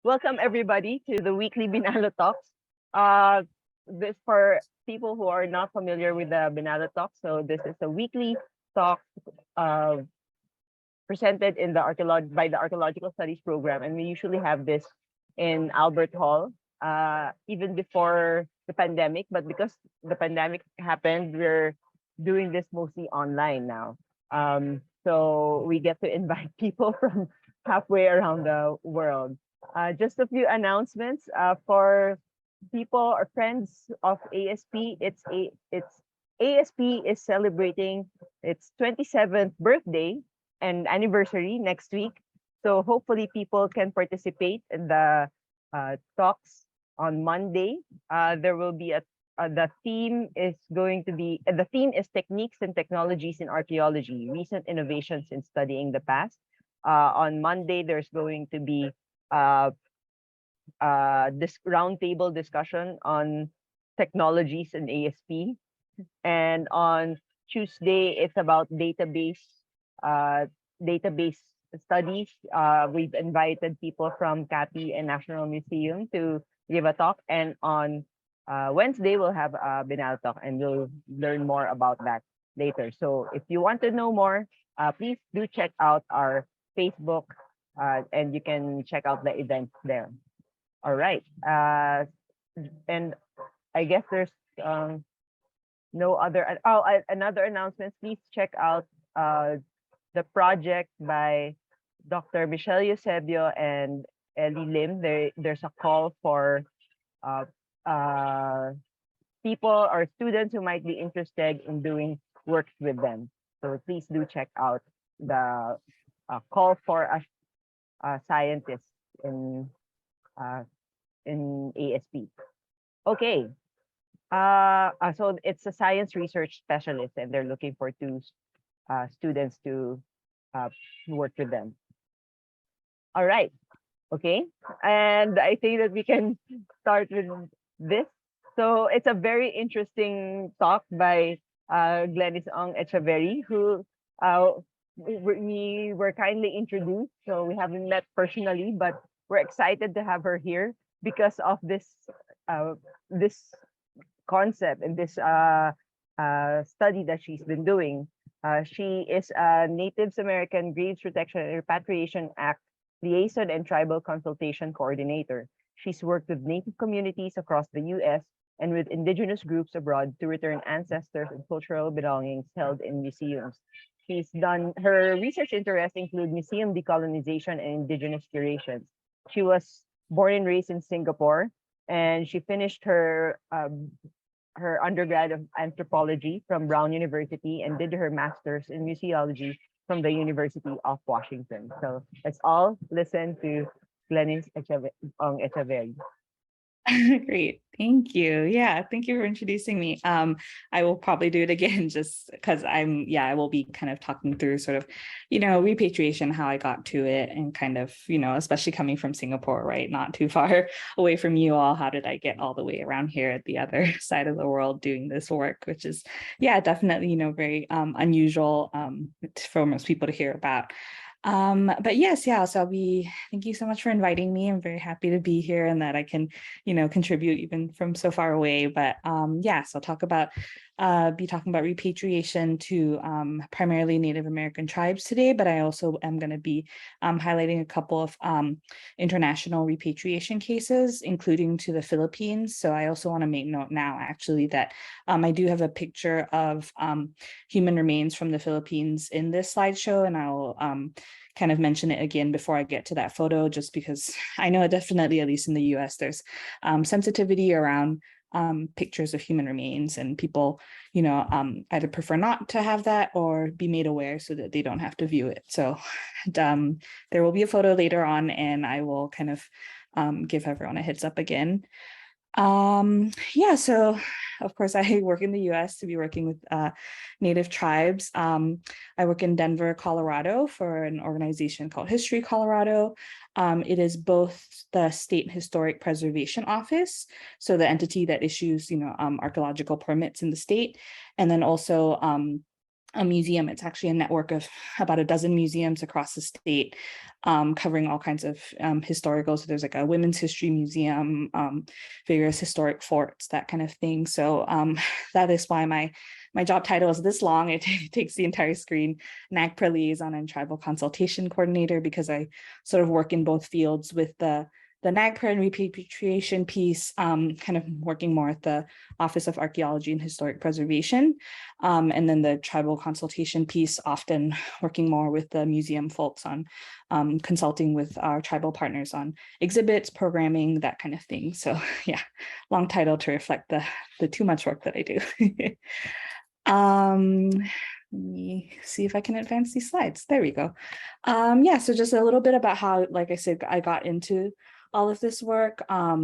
Welcome everybody to the weekly BINALOT Talks. Uh, this for people who are not familiar with the BINALOT Talks. So this is a weekly talk uh, presented in the by the Archaeological Studies program, and we usually have this in Albert Hall, even before the pandemic. But because the pandemic happened, we're doing this mostly online now. So we get to invite people from halfway around the world. Just a few announcements for people or friends of ASP. It's ASP is celebrating its 27th birthday and anniversary next week. So hopefully people can participate in the talks on Monday. There will be the theme is going to be the theme is techniques and technologies in archaeology, recent innovations in studying the past. On Monday, there's going to be uh, this roundtable discussion on technologies in ASP. And on Tuesday, it's about uh, database studies. We've invited people from CATI and National Museum to give a talk. And on Wednesday, we'll have a Binal talk, and we'll learn more about that later. So if you want to know more, please do check out our Facebook, and you can check out the events there. All right. And I guess there's no other. Another announcement. Please check out the project by Dr. Michelle Eusebio and Ellie Lim. There's a call for uh, uh, people or students who might be interested in doing works with them. So please do check out the call for a scientist uh, in ASP. Okay. So it's a science research specialist, and they're looking for two students to work with them. All right. Okay. And I think that we can start with this. So it's a very interesting talk by Glenys Echavarri, who we were kindly introduced. So we haven't met personally, but we're excited to have her here because of this concept and this study that she's been doing. She is a Natives American Graves Protection and Repatriation Act Liaison and Tribal Consultation Coordinator. She's worked with Native communities across the U.S. and with indigenous groups abroad to return ancestors and cultural belongings held in museums. Her research interests include museum decolonization and indigenous curations. She was born and raised in Singapore, and she finished her undergrad of anthropology from Brown University and did her master's in museology from the University of Washington. So let's all listen to Glenys Echavarri. Great. Thank you. Yeah, thank you for introducing me. I will probably do it again just because I will be kind of talking through sort of, repatriation, how I got to it, and kind of, especially coming from Singapore, right? Not too far away from you all. How did I get all the way around here at the other side of the world doing this work, which is, definitely, very unusual for most people to hear about. But yes, so thank you so much for inviting me. I'm very happy to be here and that I can, contribute even from so far away. But so I'll be talking about repatriation to primarily Native American tribes today, but I also am going to be highlighting a couple of international repatriation cases, including to the Philippines. So I also want to make note now, actually, that I do have a picture of human remains from the Philippines in this slideshow, and I'll kind of mention it again before I get to that photo, just because I know definitely, at least in the US, there's sensitivity around pictures of human remains, and people, either prefer not to have that or be made aware so that they don't have to view it. So there will be a photo later on, and I will kind of give everyone a heads up again. So of course I work in the US to be working with Native tribes. I work in Denver, Colorado for an organization called History Colorado. It is both the State Historic Preservation Office, so the entity that issues, archaeological permits in the state, and then also a museum. It's actually a network of about a dozen museums across the state, covering all kinds of historical. So there's like a women's history museum, various historic forts, that kind of thing. So that is why my job title is this long. It takes the entire screen: NAGPRA Liaison and Tribal Consultation Coordinator, because I sort of work in both fields with the NAGPRA and repatriation piece, kind of working more at the Office of Archaeology and Historic Preservation. And then the tribal consultation piece, often working more with the museum folks on consulting with our tribal partners on exhibits, programming, that kind of thing. So yeah, long title to reflect the too much work that I do. Let me see if I can advance these slides. There we go. Yeah, so just a little bit about how, like I said, I got into all of this work. I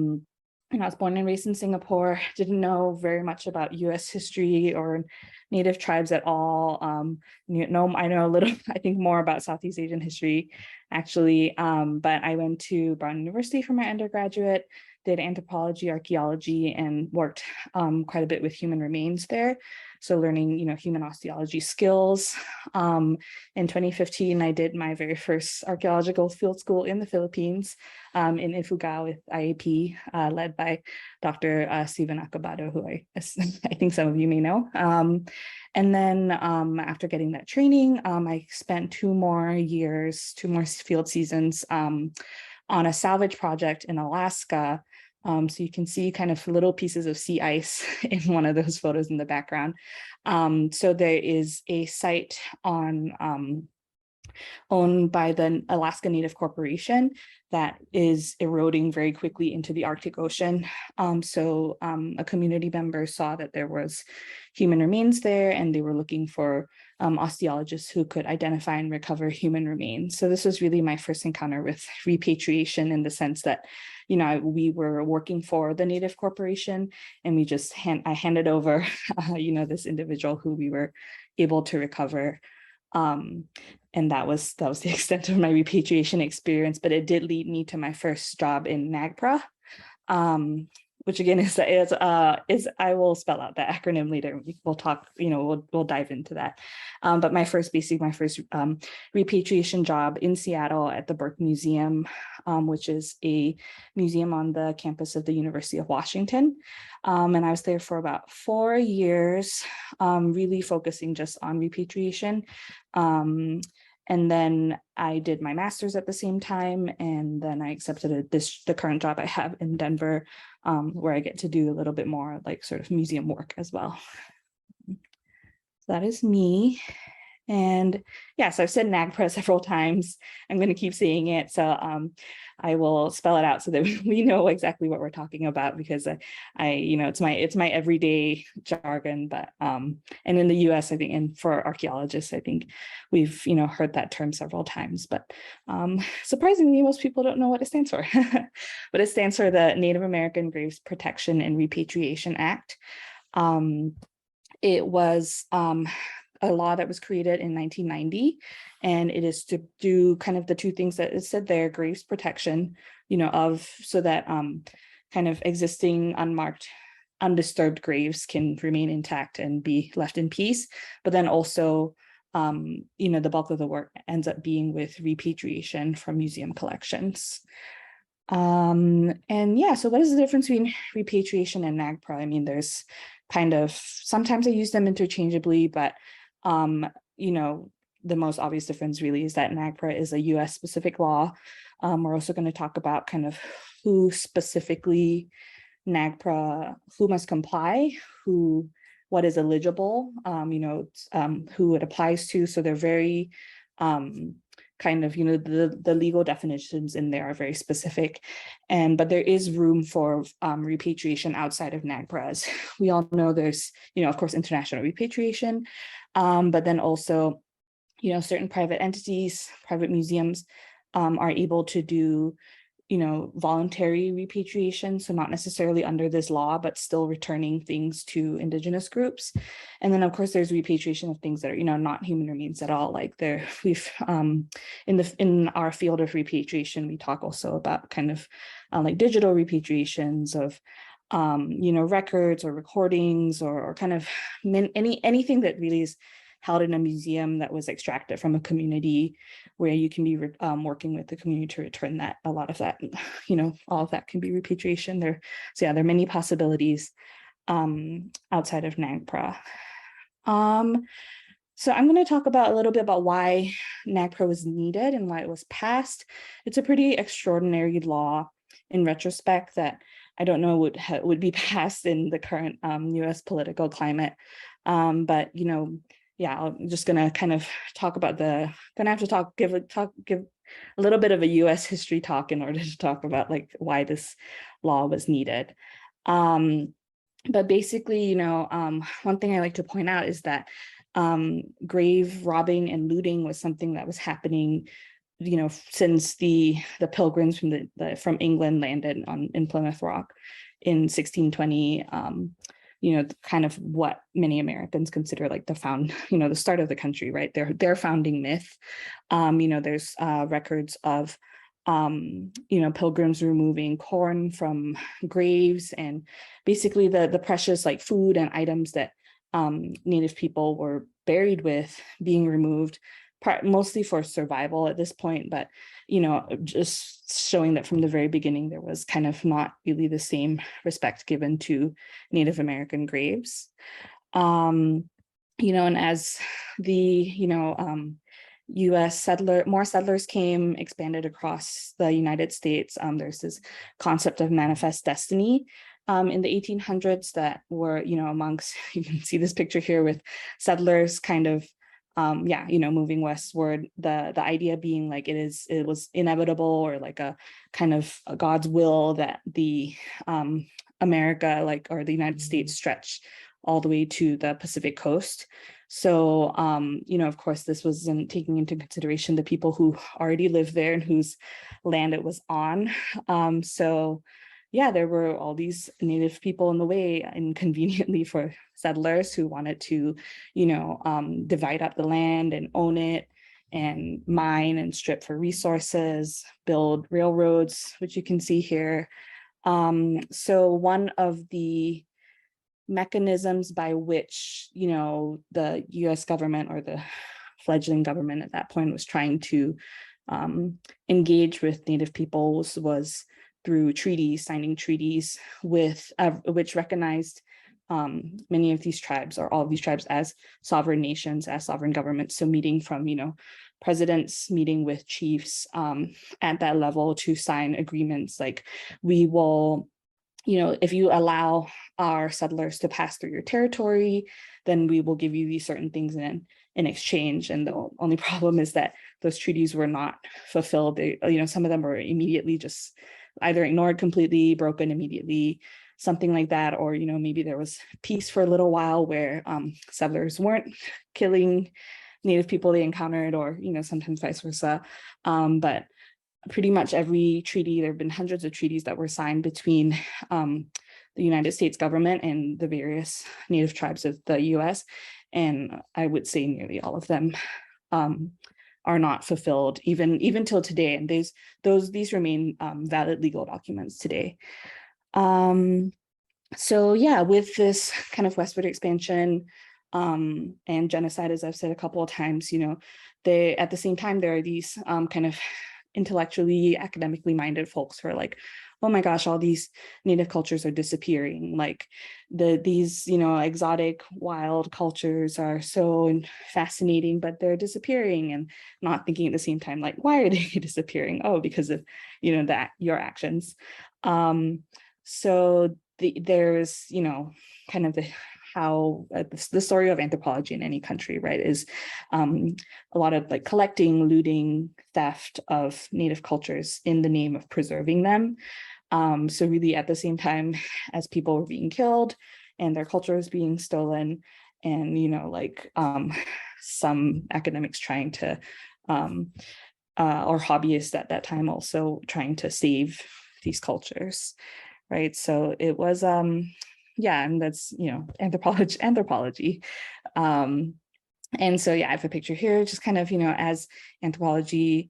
was born and raised in Singapore, didn't know very much about US history or Native tribes at all. I know a little, I think more about Southeast Asian history, actually. But I went to Brown University for my undergraduate, did anthropology, archaeology, and worked quite a bit with human remains there. So learning, human osteology skills. In 2015, I did my very first archaeological field school in the Philippines, in Ifugao with IAP, led by Dr. Stephen Acabado, who I think some of you may know. And then after getting that training, I spent 2 more field seasons on a salvage project in Alaska. So you can see kind of little pieces of sea ice in one of those photos in the background. So there is a site owned by the Alaska Native Corporation that is eroding very quickly into the Arctic Ocean. So a community member saw that there was human remains there, and they were looking for osteologists who could identify and recover human remains. So this was really my first encounter with repatriation, in the sense that, we were working for the Native Corporation, and I handed over, this individual who we were able to recover. And that was the extent of my repatriation experience, but it did lead me to my first job in NAGPRA, which again is I will spell out the acronym later. We'll talk, we'll dive into that. But my first repatriation job in Seattle at the Burke Museum, which is a museum on the campus of the University of Washington. And I was there for about 4 years, really focusing just on repatriation. And then I did my master's at the same time, and then I accepted the current job I have in Denver, where I get to do a little bit more like sort of museum work as well. So that is me. And yes, I've said NAGPRA several times. I'm going to keep saying it. So I will spell it out so that we know exactly what we're talking about, because it's my everyday jargon. But and in the US, I think, and for archaeologists, I think we've heard that term several times. But surprisingly, most people don't know what it stands for. But it stands for the Native American Graves Protection and Repatriation Act. It was a law that was created in 1990, and it is to do kind of the two things that it said there: graves protection, so that kind of existing unmarked, undisturbed graves can remain intact and be left in peace. But then also, the bulk of the work ends up being with repatriation from museum collections. And yeah, so what is the difference between repatriation and NAGPRA? I mean, there's kind of, sometimes I use them interchangeably, but the most obvious difference really is that NAGPRA is a US specific law. We're also going to talk about kind of who specifically NAGPRA, who must comply, what is eligible, who it applies to. So they're very kind of, the legal definitions in there are very specific. But there is room for repatriation outside of NAGPRA. As we all know, there's, of course, international repatriation, but then also, certain private entities, private museums are able to do, voluntary repatriation. So not necessarily under this law, but still returning things to Indigenous groups. And then, of course, there's repatriation of things that are, not human remains at all. Like we've in our field of repatriation, we talk also about kind of like digital repatriations of records or recordings or kind of anything that really is held in a museum that was extracted from a community, where you can be working with the community to return that. A lot of that, all of that can be repatriation there. So yeah, there are many possibilities outside of NAGPRA. So I'm going to talk about a little bit about why NAGPRA was needed and why it was passed. It's a pretty extraordinary law in retrospect that I don't know would be passed in the current U.S. political climate. But yeah, I'm just going to kind of talk about give a little bit of a U.S. history talk in order to talk about like why this law was needed. But basically, one thing I like to point out is that grave robbing and looting was something that was happening, since the Pilgrims from England landed in Plymouth Rock in 1620. Kind of what many Americans consider like the start of the country, right? Their founding myth. There's records of pilgrims removing corn from graves, and basically the precious like food and items that Native people were buried with being removed, mostly for survival at this point, but just showing that from the very beginning there was kind of not really the same respect given to Native American graves. And as the U.S. more settlers came, expanded across the United States, there's this concept of manifest destiny in the 1800s that were, amongst, you can see this picture here with settlers kind of, moving westward, the idea being like it was inevitable, or like a kind of a God's will that the America, or the United States stretch all the way to the Pacific coast. So, of course, this wasn't taking into consideration the people who already lived there and whose land it was on. So yeah, there were all these Native people in the way, inconveniently for settlers who wanted to, divide up the land and own it and mine and strip for resources, build railroads, which you can see here. So one of the mechanisms by which, the US government, or the fledgling government at that point, was trying to engage with Native peoples was through signing treaties with which recognized many of these tribes, or all of these tribes, as sovereign nations, as sovereign governments. So meeting from, presidents meeting with chiefs at that level to sign agreements like, we will, if you allow our settlers to pass through your territory, then we will give you these certain things in exchange. And the only problem is that those treaties were not fulfilled. Some of them were immediately just either ignored completely, broken immediately, something like that, or maybe there was peace for a little while where settlers weren't killing Native people they encountered, or sometimes vice versa. But pretty much every treaty, there have been hundreds of treaties that were signed between the United States government and the various Native tribes of the US, and I would say nearly all of them are not fulfilled even till today, and these remain valid legal documents today. So yeah, with this kind of westward expansion and genocide, as I've said a couple of times, at the same time there are these kind of intellectually, academically minded folks who are like, oh my gosh, all these Native cultures are disappearing. Like these, exotic, wild cultures are so fascinating, but they're disappearing, and not thinking at the same time, like, why are they disappearing? Oh, because of, your actions. So there's, kind of the story of anthropology in any country, right, is a lot of like collecting, looting, theft of Native cultures in the name of preserving them. So really, at the same time as people were being killed and their culture was being stolen, and some academics trying to or hobbyists at that time also trying to save these cultures, right? So it was and that's anthropology. And so yeah, I have a picture here, just kind of as anthropology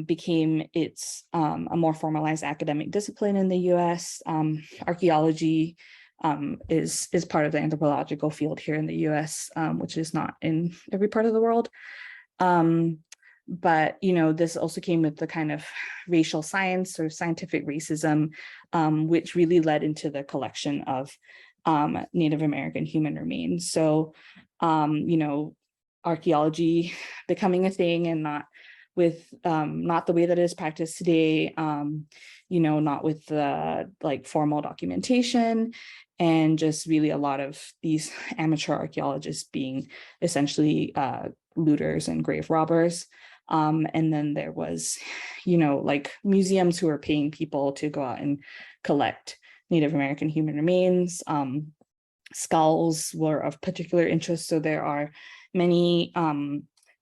became its a more formalized academic discipline in the US. Archaeology is part of the anthropological field here in the US, which is not in every part of the world. But, this also came with the kind of racial science or scientific racism, which really led into the collection of Native American human remains. So, archaeology becoming a thing, and not the way that it is practiced today, not with the formal documentation, and just really a lot of these amateur archaeologists being essentially looters and grave robbers. And then there was, museums who were paying people to go out and collect Native American human remains. Skulls were of particular interest. So there are many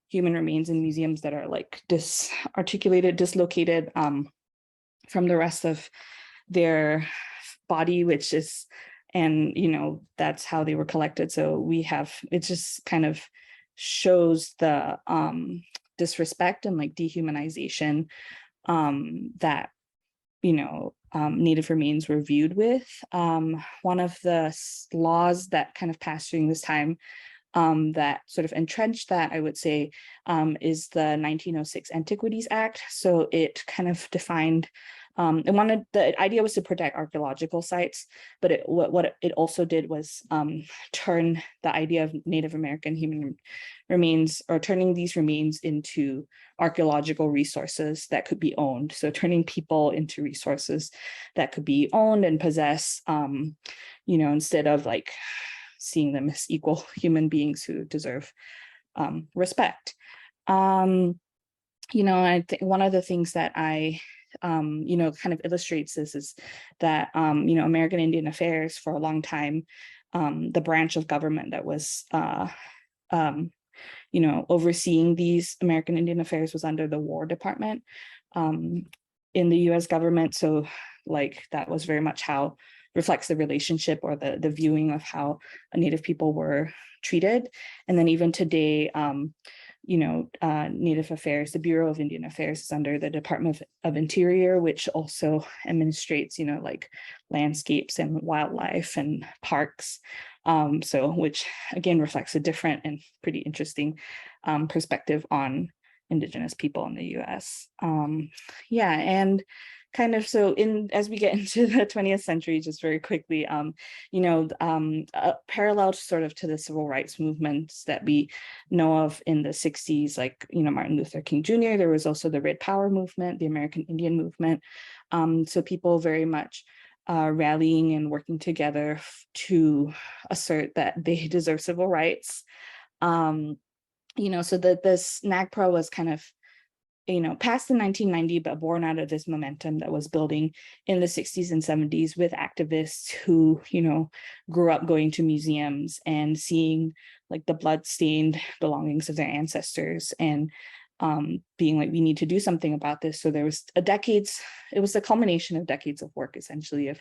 human remains in museums that are disarticulated, dislocated from the rest of their body, and that's how they were collected. So it just kind of shows the disrespect and dehumanization that Native remains were viewed with. One of the laws that kind of passed during this time that sort of entrenched that, I would say, is the 1906 Antiquities Act. So it kind of defined, the idea was to protect archaeological sites, but what it also did was turn the idea of Native American human remains, or turning these remains into archaeological resources that could be owned. So turning people into resources that could be owned and possessed, instead of seeing them as equal human beings who deserve respect. I think one of the things that I kind of illustrates this is that American Indian Affairs, for a long time, the branch of government that was overseeing these American Indian Affairs was under the War Department in the US government. So that was very much how reflects the relationship, or the viewing of how Native people were treated. And then even today, Native Affairs, the Bureau of Indian Affairs is under the Department of Interior, which also administrates, landscapes and wildlife and parks. Which again reflects a different and pretty interesting perspective on Indigenous people in the US. And kind of as we get into the 20th century, just very quickly, parallel sort of to the civil rights movements that we know of in the 60s, Martin Luther King Jr., there was also the Red Power movement, the American Indian movement. So people very much rallying and working together to assert that they deserve civil rights. So that this NAGPRA was kind of passed in 1990, but born out of this momentum that was building in the 60s and 70s with activists who, grew up going to museums and seeing the blood-stained belongings of their ancestors, and being we need to do something about this. So there was it was the culmination of decades of work, essentially, of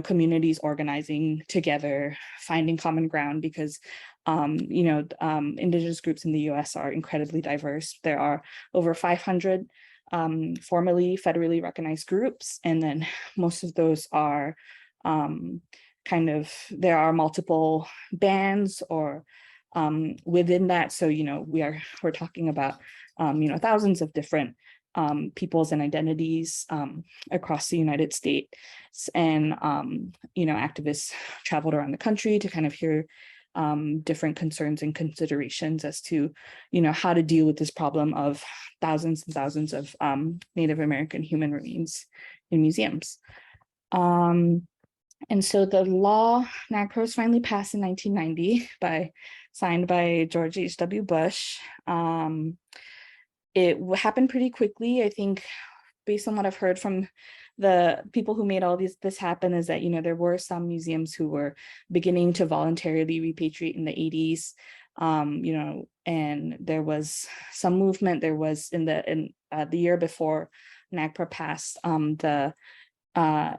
communities organizing together, finding common ground, because Indigenous groups in the US are incredibly diverse. There are over 500 formally federally recognized groups, and then most of those are there are multiple bands or within that. So we're talking about thousands of different peoples and identities across the United States, and activists traveled around the country to kind of hear different concerns and considerations as to how to deal with this problem of thousands and thousands of Native American human remains in museums. And so the law, NAGPRA, was finally passed in 1990 signed by George H.W. Bush. It happened pretty quickly. I think, based on what I've heard from the people who made all this happen, is that there were some museums who were beginning to voluntarily repatriate in the 80s. And there was some movement. There was in the year before NAGPRA passed, the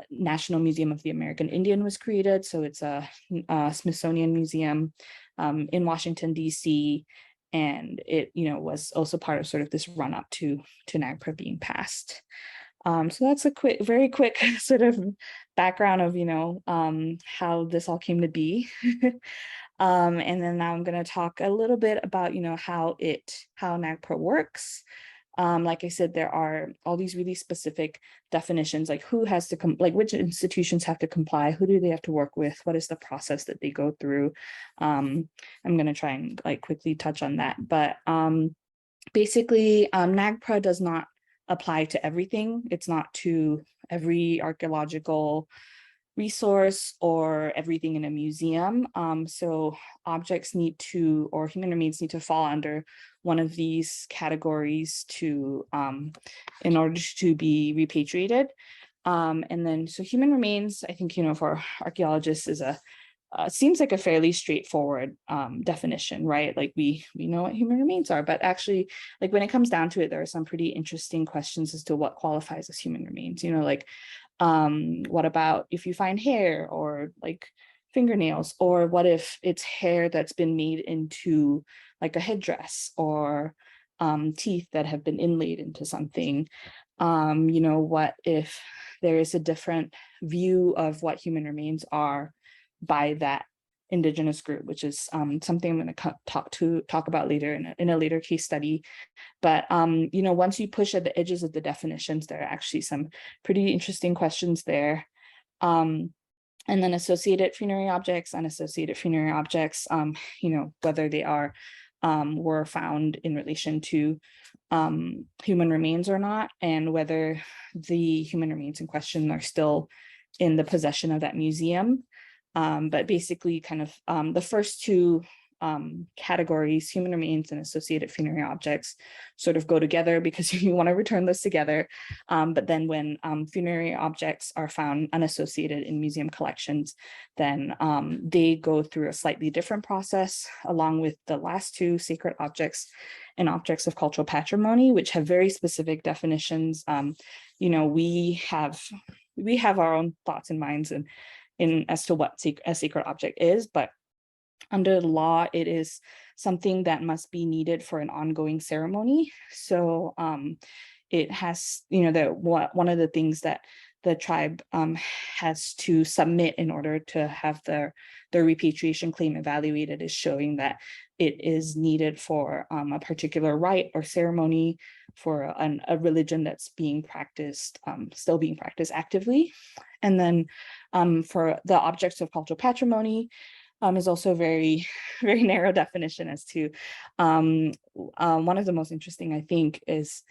National Museum of the American Indian was created. So it's a Smithsonian museum in Washington, D.C. And it, was also part of sort of this run up to NAGPRA being passed. So that's a very quick sort of background of, how this all came to be. And then now I'm going to talk a little bit about, how NAGPRA works. Like I said, there are all these really specific definitions, like who has to like which institutions have to comply, who do they have to work with, what is the process that they go through. I'm going to try and like quickly touch on that. But basically, NAGPRA does not apply to everything. It's not to every archaeological resource or everything in a museum. So objects need to, or human remains need to fall under one of these categories to, in order to be repatriated. And then, so human remains, I think, for archaeologists is seems like a fairly straightforward definition, right? Like we know what human remains are, but actually, like when it comes down to it, there are some pretty interesting questions as to what qualifies as human remains. Like what about if you find hair or like fingernails, or what if it's hair that's been made into like a headdress, or teeth that have been inlaid into something. What if there is a different view of what human remains are by that indigenous group, which is something I'm going to talk about later in a later case study. But once you push at the edges of the definitions, there are actually some pretty interesting questions there. And then associated funerary objects, unassociated funerary objects, whether they are were found in relation to human remains or not, and whether the human remains in question are still in the possession of that museum. But basically kind of the first two categories, human remains and associated funerary objects, sort of go together because you want to return those together. But then when funerary objects are found unassociated in museum collections, then they go through a slightly different process, along with the last two, sacred objects and objects of cultural patrimony, which have very specific definitions. We have our own thoughts and minds in as to what a sacred object is, but under the law, it is something that must be needed for an ongoing ceremony. So it has, one of the things that the tribe has to submit in order to have their repatriation claim evaluated is showing that it is needed for a particular rite or ceremony for a religion that's being practiced, still being practiced actively. And then for the objects of cultural patrimony, is also very, very narrow definition as to one of the most interesting, I think, is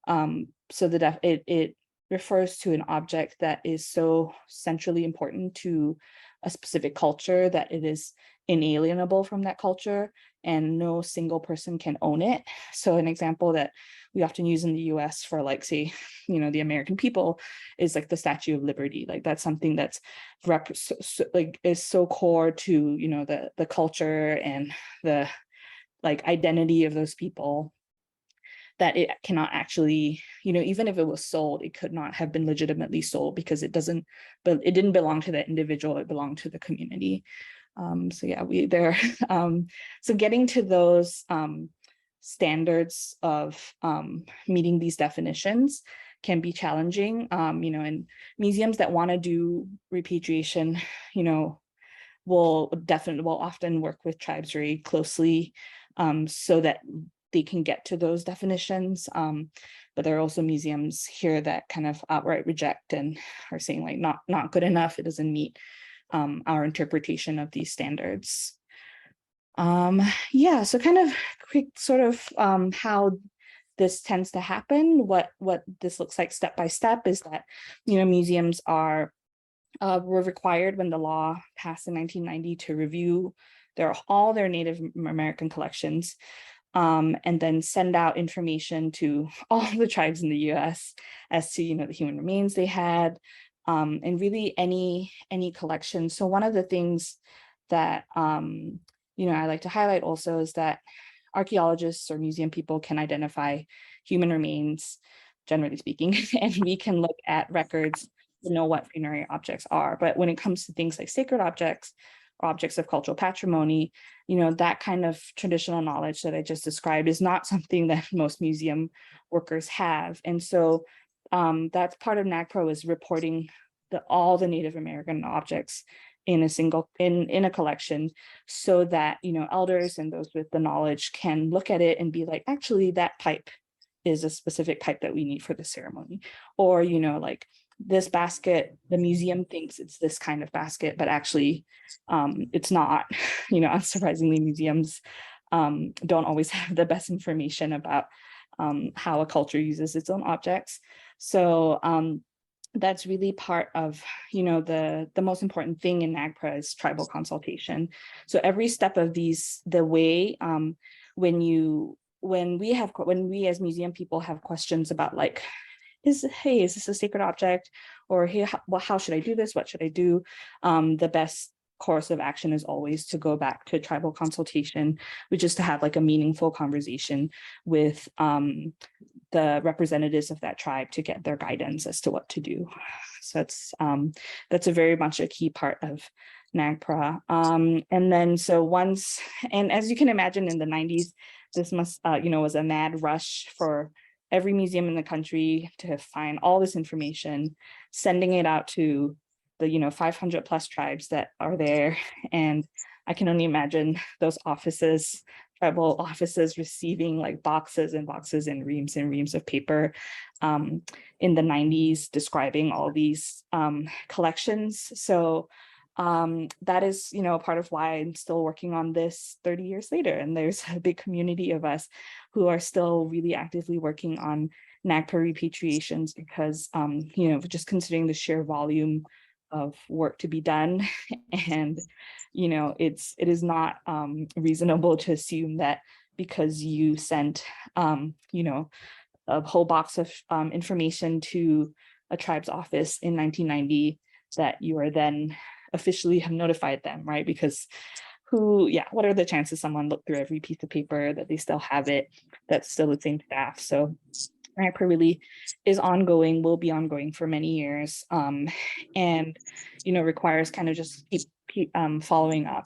it refers to an object that is so centrally important to a specific culture that it is inalienable from that culture and no single person can own it. So an example that we often use in the US for, like, say, the American people is like the Statue of Liberty. Like that's something that's is so core to, the culture and the like identity of those people that it cannot actually, even if it was sold, it could not have been legitimately sold because it didn't belong to the individual, it belonged to the community. So yeah, so getting to those standards of meeting these definitions can be challenging, and museums that want to do repatriation, will often work with tribes very closely so that they can get to those definitions. But there are also museums here that kind of outright reject and are saying like not good enough, it doesn't meet our interpretation of these standards. So kind of quick sort of how this tends to happen. What this looks like step by step is that, museums were required when the law passed in 1990 to review all their Native American collections, and then send out information to all the tribes in the US as to, the human remains they had, and really any collection. So one of the things that, I like to highlight also is that archaeologists or museum people can identify human remains, generally speaking, and we can look at records to know what funerary objects are. But when it comes to things like sacred objects, objects of cultural patrimony, that kind of traditional knowledge that I just described is not something that most museum workers have. And so that's part of NAGPRA, is reporting all the Native American objects in a collection, so that, elders and those with the knowledge can look at it and be like, actually, that pipe is a specific pipe that we need for the ceremony. Or, like, this basket, the museum thinks it's this kind of basket, but actually it's not. Unsurprisingly, museums don't always have the best information about how a culture uses its own objects. So that's really part of, the most important thing in NAGPRA is tribal consultation. So every step of the way, when we as museum people have questions about, like, is this a sacred object? Or, hey, how should I do this? What should I do? The best course of action is always to go back to tribal consultation, which is to have like a meaningful conversation with the representatives of that tribe to get their guidance as to what to do. So that's a very much a key part of NAGPRA. And then and as you can imagine, in the 90s, this was a mad rush for every museum in the country to find all this information, sending it out to the 500 plus tribes that are there. And I can only imagine those tribal offices receiving like boxes and boxes and reams of paper in the 90s describing all these collections. So that is, part of why I'm still working on this 30 years later. And there's a big community of us who are still really actively working on NAGPRA repatriations, because, just considering the sheer volume of work to be done. And, it is not reasonable to assume that because you sent, a whole box of information to a tribe's office in 1990, that you are then officially have notified them, right? Because what are the chances someone looked through every piece of paper, that they still have it, that's still the same staff? So NAGPRA really is ongoing, will be ongoing for many years, and requires kind of just keep following up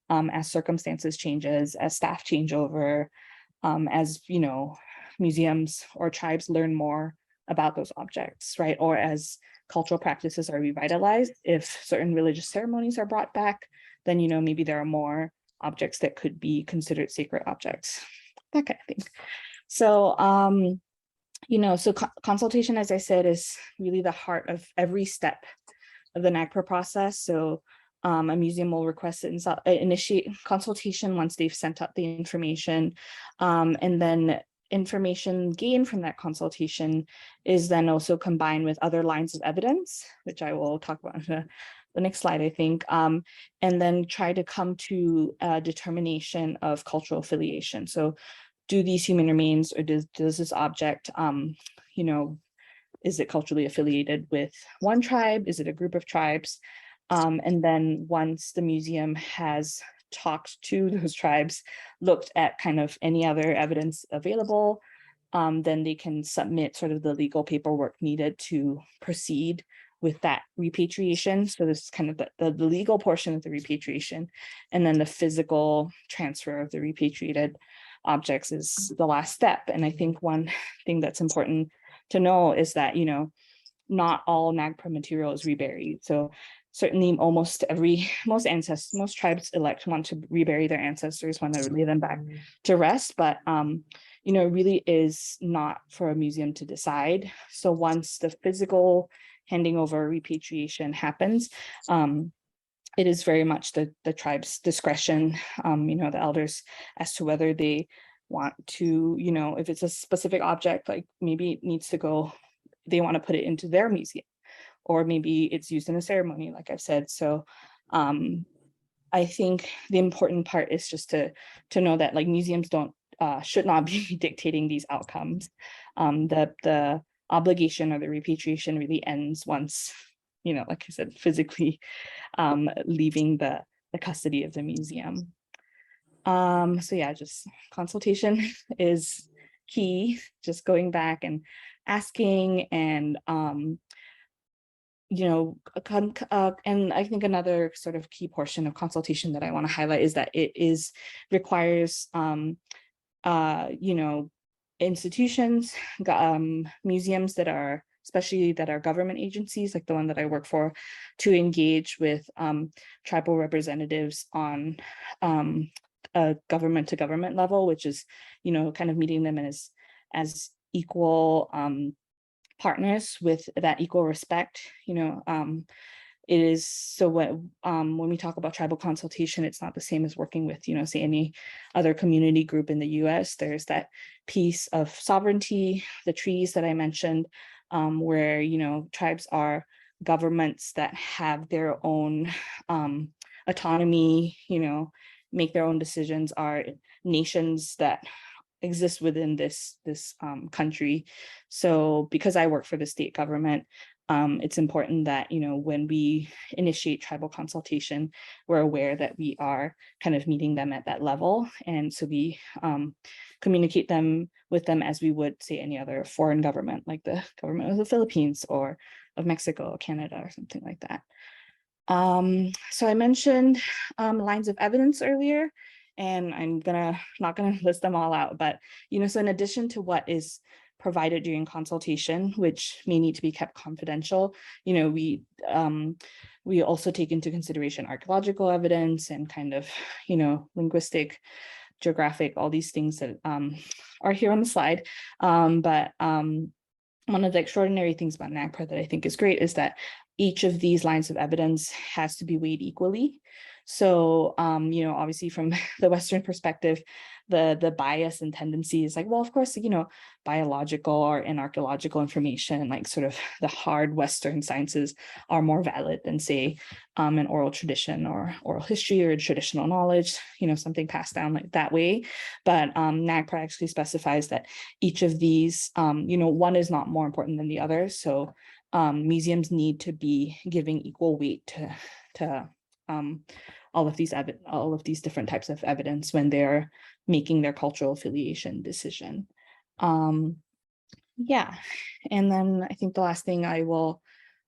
as circumstances changes, as staff change over, as museums or tribes learn more about those objects, right? Or as cultural practices are revitalized, if certain religious ceremonies are brought back, then maybe there are more objects that could be considered sacred objects, that kind of thing. So consultation, as I said, is really the heart of every step of the NAGPRA process. So a museum will request initiate consultation once they've sent out the information, and then information gained from that consultation is then also combined with other lines of evidence, which I will talk about in the next slide, I think, and then try to come to a determination of cultural affiliation. So do these human remains, or does this object, is it culturally affiliated with one tribe? Is it a group of tribes? And then once the museum has talked to those tribes, looked at kind of any other evidence available, then they can submit sort of the legal paperwork needed to proceed with that repatriation. So this is kind of the legal portion of the repatriation, and then the physical transfer of the repatriated objects is the last step. And I think one thing that's important to know is that, not all NAGPRA material is reburied. So certainly most tribes want to rebury their ancestors, want to lay them back to rest, but it really is not for a museum to decide. So once the physical handing over repatriation happens, it is very much the tribe's discretion, the elders, as to whether they want to, if it's a specific object, like maybe it needs to go, they want to put it into their museum, or maybe it's used in a ceremony, like I've said. So I think the important part is just to know that, like, museums should not be dictating these outcomes. The obligation or the repatriation really ends once, like I said, physically leaving the custody of the museum. So yeah, just consultation is key, just going back and asking, and and I think another sort of key portion of consultation that I want to highlight is that it requires institutions, museums that are especially that are government agencies, like the one that I work for, to engage with tribal representatives on a government to government level, which is, you know, kind of meeting them as equal partners with that equal respect, you know. It is so when we talk about tribal consultation, it's not the same as working with, you know, say any other community group in the US. There's that piece of sovereignty, the treaties that I mentioned, where, you know, tribes are governments that have their own autonomy, you know, make their own decisions, are nations that exist within this country. So because I work for the state government, it's important that, you know, when we initiate tribal consultation, we're aware that we are kind of meeting them at that level. And so we communicate with them as we would say any other foreign government, like the government of the Philippines or of Mexico or Canada or something like that. So I mentioned lines of evidence earlier, and I'm not gonna list them all out, but, you know, so in addition to what is provided during consultation, which may need to be kept confidential, you know, we also take into consideration archaeological evidence and kind of, you know, linguistic, geographic, all these things that are here on the slide. But one of the extraordinary things about NAGPRA that I think is great is that each of these lines of evidence has to be weighed equally. So, you know, obviously from the Western perspective, the bias and tendency is like, well, of course, you know, biological or archaeological information, like sort of the hard Western sciences, are more valid than, say, an oral tradition or oral history or traditional knowledge, you know, something passed down like that way. But NAGPRA actually specifies that each of these, you know, one is not more important than the other. So museums need to be giving equal weight to all of these different types of evidence when they're making their cultural affiliation decision. Yeah, and then I think the last thing I will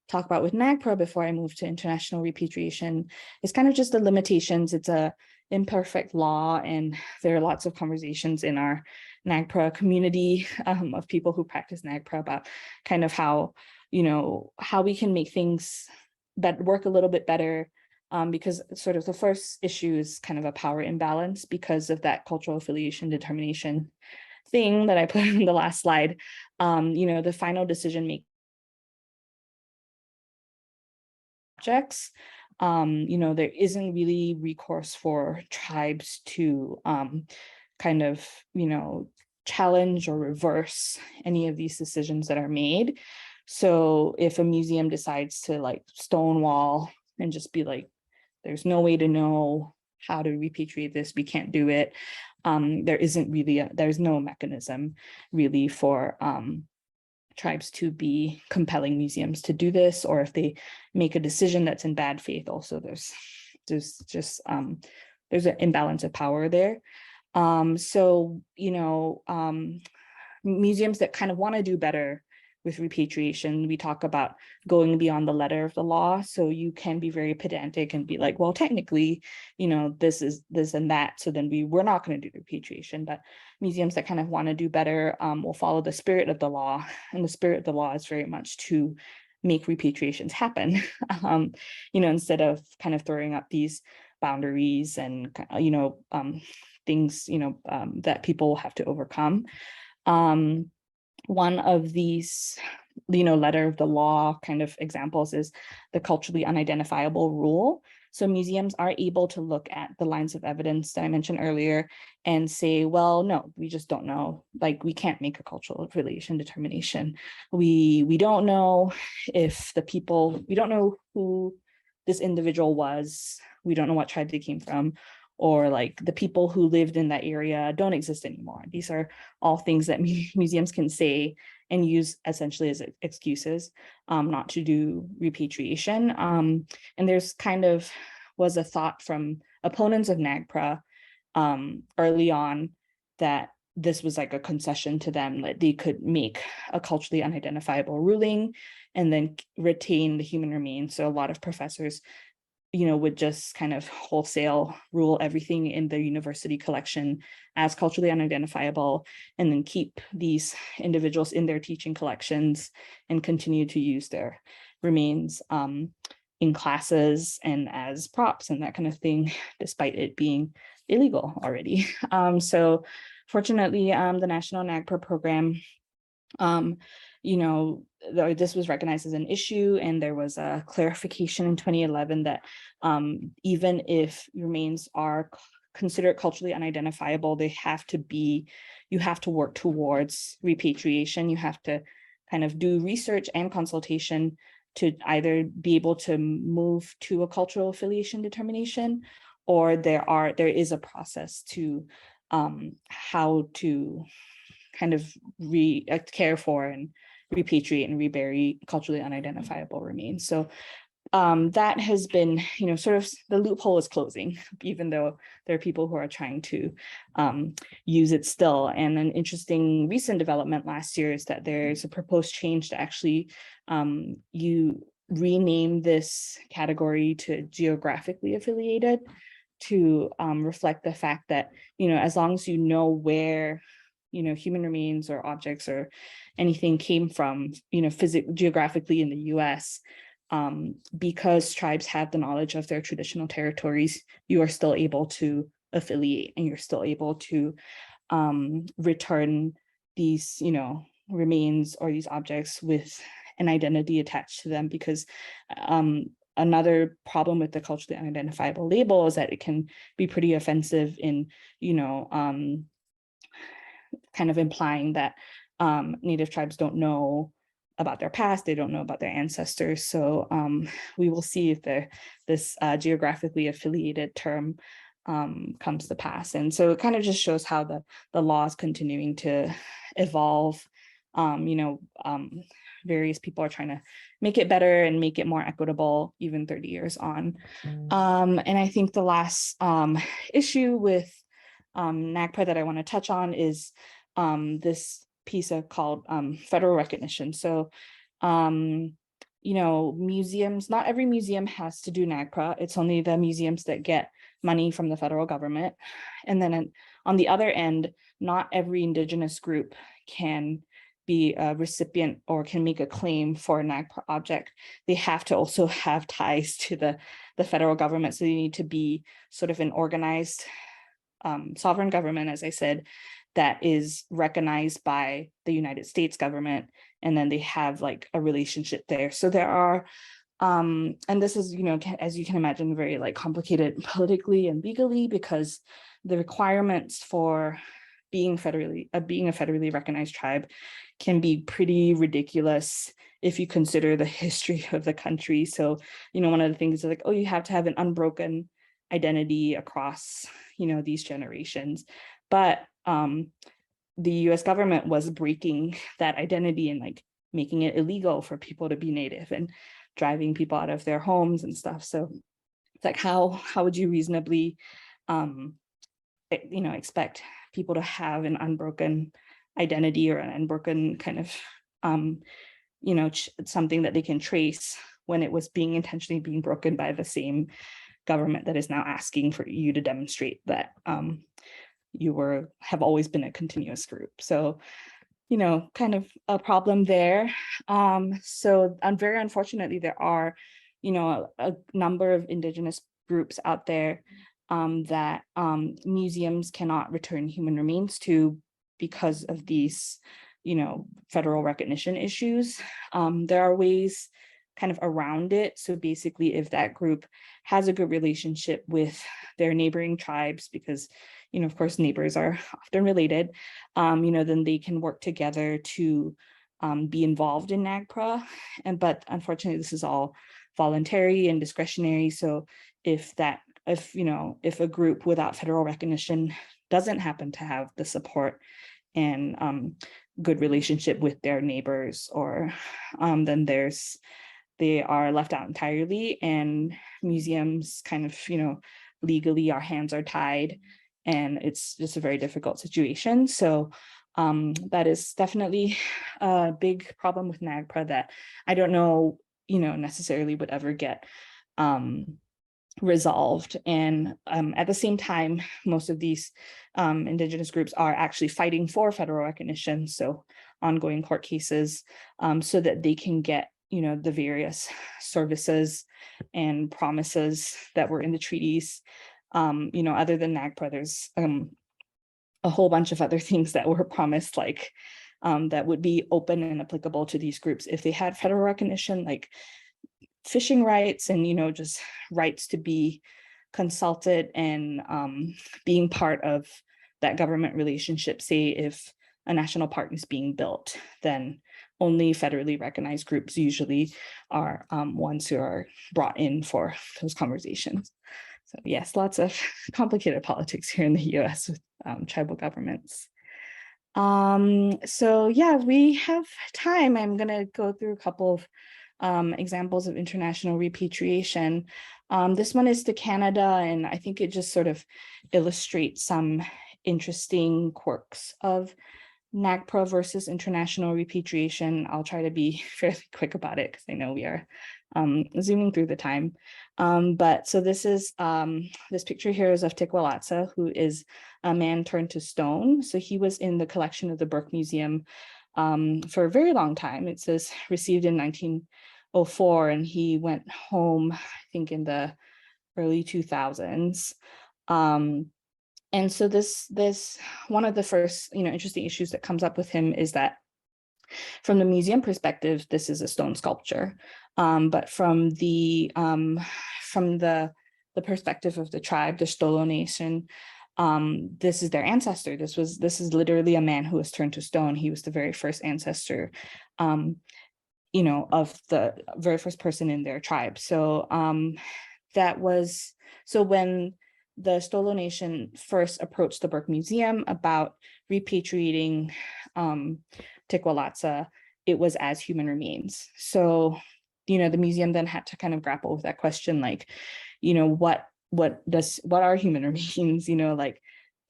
talk about with NAGPRA before I move to international repatriation is kind of just the limitations. It's a imperfect law, and there are lots of conversations in our NAGPRA community of people who practice NAGPRA about kind of how, you know, how we can make things that work a little bit better. Because sort of the first issue is kind of a power imbalance because of that cultural affiliation determination thing that I put in the last slide. You know, the final decision making projects, you know, there isn't really recourse for tribes to kind of, you know, challenge or reverse any of these decisions that are made. So if a museum decides to like stonewall and just be like, there's no way to know how to repatriate this, we can't do it, there's no mechanism really for tribes to be compelling museums to do this, or if they make a decision that's in bad faith, also there's an imbalance of power there. So, you know, museums that kind of want to do better with repatriation, we talk about going beyond the letter of the law. So you can be very pedantic and be like, well, technically, you know, this is this and that, so then we're not going to do repatriation. But museums that kind of want to do better will follow the spirit of the law, and the spirit of the law is very much to make repatriations happen. You know, instead of kind of throwing up these boundaries and, you know, things, you know, that people have to overcome. One of these, you know, letter of the law kind of examples is the culturally unidentifiable rule. So museums are able to look at the lines of evidence that I mentioned earlier and say, well, no, we just don't know. Like, we can't make a cultural affiliation determination. We don't know if we don't know who this individual was. We don't know what tribe they came from, or like the people who lived in that area don't exist anymore. These are all things that museums can say and use essentially as excuses not to do repatriation. And there's kind of was a thought from opponents of NAGPRA early on that this was like a concession to them, that they could make a culturally unidentifiable ruling and then retain the human remains. So a lot of professors would just kind of wholesale rule everything in the university collection as culturally unidentifiable, and then keep these individuals in their teaching collections and continue to use their remains in classes and as props and that kind of thing, despite it being illegal already. So fortunately, the National NAGPRA program, this was recognized as an issue, and there was a clarification in 2011 that even if remains are considered culturally unidentifiable, you have to work towards repatriation. You have to kind of do research and consultation to either be able to move to a cultural affiliation determination, or there is a process to how to kind of care for and repatriate and rebury culturally unidentifiable remains. So that has been, sort of the loophole is closing, even though there are people who are trying to use it still. And an interesting recent development last year is that there's a proposed change to actually you rename this category to geographically affiliated, to reflect the fact that, as long as you know where human remains or objects or anything came from, geographically in the US, because tribes have the knowledge of their traditional territories, you are still able to affiliate, and you're still able to return these, remains or these objects with an identity attached to them. Because another problem with the culturally unidentifiable label is that it can be pretty offensive in, kind of implying that Native tribes don't know about their past, they don't know about their ancestors. So we will see if this geographically affiliated term comes to pass. And so it kind of just shows how the law is continuing to evolve. Various people are trying to make it better and make it more equitable, even 30 years on. And I think the last issue with NAGPRA that I want to touch on is this piece called federal recognition. So, museums, not every museum has to do NAGPRA. It's only the museums that get money from the federal government. And then on the other end, not every Indigenous group can be a recipient or can make a claim for a NAGPRA object. They have to also have ties to the federal government. So they need to be sort of an organized sovereign government, as I said, that is recognized by the United States government, and then they have like a relationship there. So there are, and this is, as you can imagine, very like complicated politically and legally, because the requirements for being a federally recognized tribe can be pretty ridiculous if you consider the history of the country. So, one of the things is like, oh, you have to have an unbroken identity across, these generations. But the US government was breaking that identity and like making it illegal for people to be Native and driving people out of their homes and stuff. So it's like, how would you reasonably, expect people to have an unbroken identity or an unbroken kind of, something that they can trace when it was intentionally being broken by the same government that is now asking for you to demonstrate that you have always been a continuous group. So, kind of a problem there. So very unfortunately, there are, a number of Indigenous groups out there that museums cannot return human remains to because of these, federal recognition issues. There are ways kind of around it. So basically, if that group has a good relationship with their neighboring tribes, because, of course, neighbors are often related, then they can work together to be involved in NAGPRA. But unfortunately, this is all voluntary and discretionary. So if a group without federal recognition doesn't happen to have the support and good relationship with their neighbors, or then they are left out entirely, and museums kind of, legally our hands are tied, and it's just a very difficult situation. So that is definitely a big problem with NAGPRA that I don't know, necessarily would ever get resolved. And at the same time, most of these Indigenous groups are actually fighting for federal recognition, so ongoing court cases, so that they can get, the various services and promises that were in the treaties. Other than NAGPRA, there's a whole bunch of other things that were promised, like that would be open and applicable to these groups if they had federal recognition, like fishing rights and, just rights to be consulted and being part of that government relationship. Say if a national park is being built, then only federally recognized groups usually are ones who are brought in for those conversations. So yes, lots of complicated politics here in the US with tribal governments. So yeah, we have time. I'm going to go through a couple of examples of international repatriation. This one is to Canada, and I think it just sort of illustrates some interesting quirks of NAGPRA versus international repatriation. I'll try to be fairly quick about it because I know we are zooming through the time. But so this is this picture here is of Tikwalatsa, who is a man turned to stone. So he was in the collection of the Burke Museum for a very long time. It says received in 1904, and he went home, I think, in the early 2000s. And so this one of the first, interesting issues that comes up with him is that from the museum perspective, this is a stone sculpture. But from the perspective of the tribe, the Stolo Nation, this is their ancestor. This is literally a man who was turned to stone. He was the very first ancestor, of the very first person in their tribe. So when the Stolo Nation first approached the Burke Museum about repatriating Tikwalatsa, it was as human remains. So, the museum then had to kind of grapple with that question, like, what are human remains?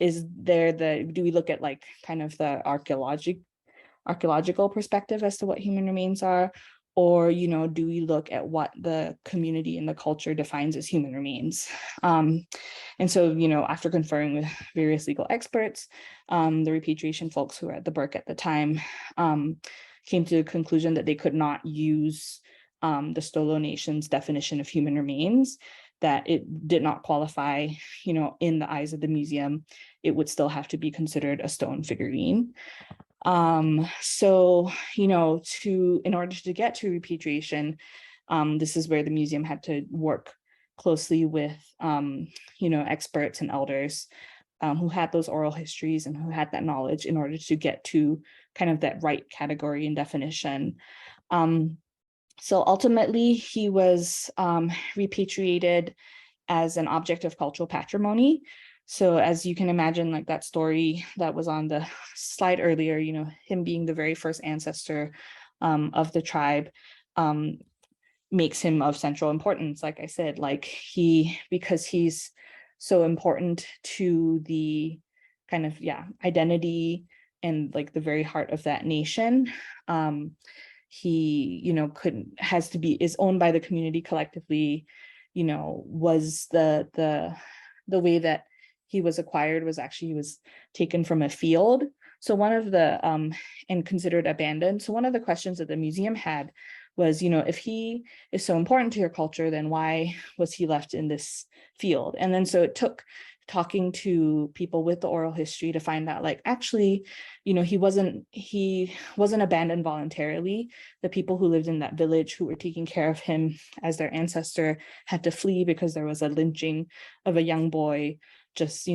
Is there do we look at like kind of the archaeological perspective as to what human remains are? Or, do we look at what the community and the culture defines as human remains? And so, after conferring with various legal experts, the repatriation folks who were at the Burke at the time came to the conclusion that they could not use the Stolo Nation's definition of human remains, that it did not qualify, in the eyes of the museum. It would still have to be considered a stone figurine. So, in order to get to repatriation, this is where the museum had to work closely with, experts and elders who had those oral histories and who had that knowledge in order to get to kind of that right category and definition. So ultimately, he was repatriated as an object of cultural patrimony. So as you can imagine, like that story that was on the slide earlier, him being the very first ancestor of the tribe makes him of central importance. Like I said, because he's so important to the kind of, identity and like the very heart of that nation. He, is owned by the community collectively, was the way that he was acquired was actually, he was taken from a field. So one of the, and considered abandoned. So one of the questions that the museum had was, if he is so important to your culture, then why was he left in this field? And then so it took talking to people with the oral history to find out, like, actually, he wasn't abandoned voluntarily. The people who lived in that village who were taking care of him as their ancestor had to flee because there was a lynching of a young boy just,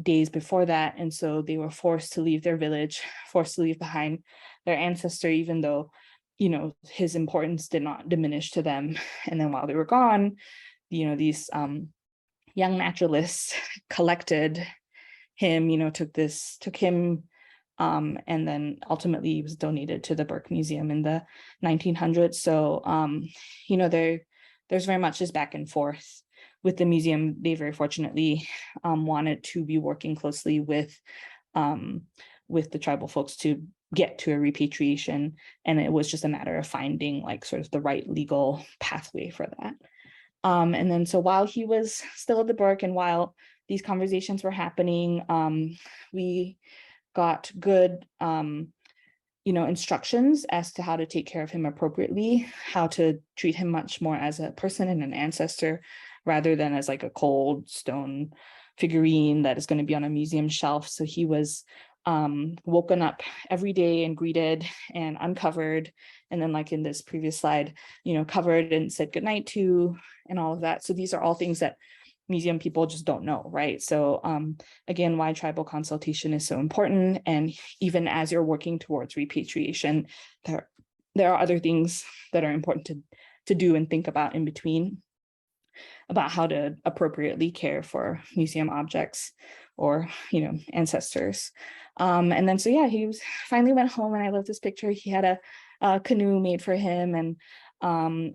days before that. And so they were forced to leave their village, forced to leave behind their ancestor, even though, his importance did not diminish to them. And then while they were gone, these young naturalists collected him, took him, and then ultimately he was donated to the Burke Museum in the 1900s. So, there's very much this back and forth with the museum. They very fortunately wanted to be working closely with the tribal folks to get to a repatriation. And it was just a matter of finding like sort of the right legal pathway for that. And then so while he was still at the Burke and while these conversations were happening, we got good instructions as to how to take care of him appropriately, how to treat him much more as a person and an ancestor rather than as like a cold stone figurine that is going to be on a museum shelf. So he was woken up every day and greeted and uncovered. And then like in this previous slide, covered and said goodnight to and all of that. So these are all things that museum people just don't know, right? So again, why tribal consultation is so important. And even as you're working towards repatriation, there are other things that are important to do and think about in between about how to appropriately care for museum objects or ancestors. And then so yeah, he finally went home, and I love this picture. He had a canoe made for him and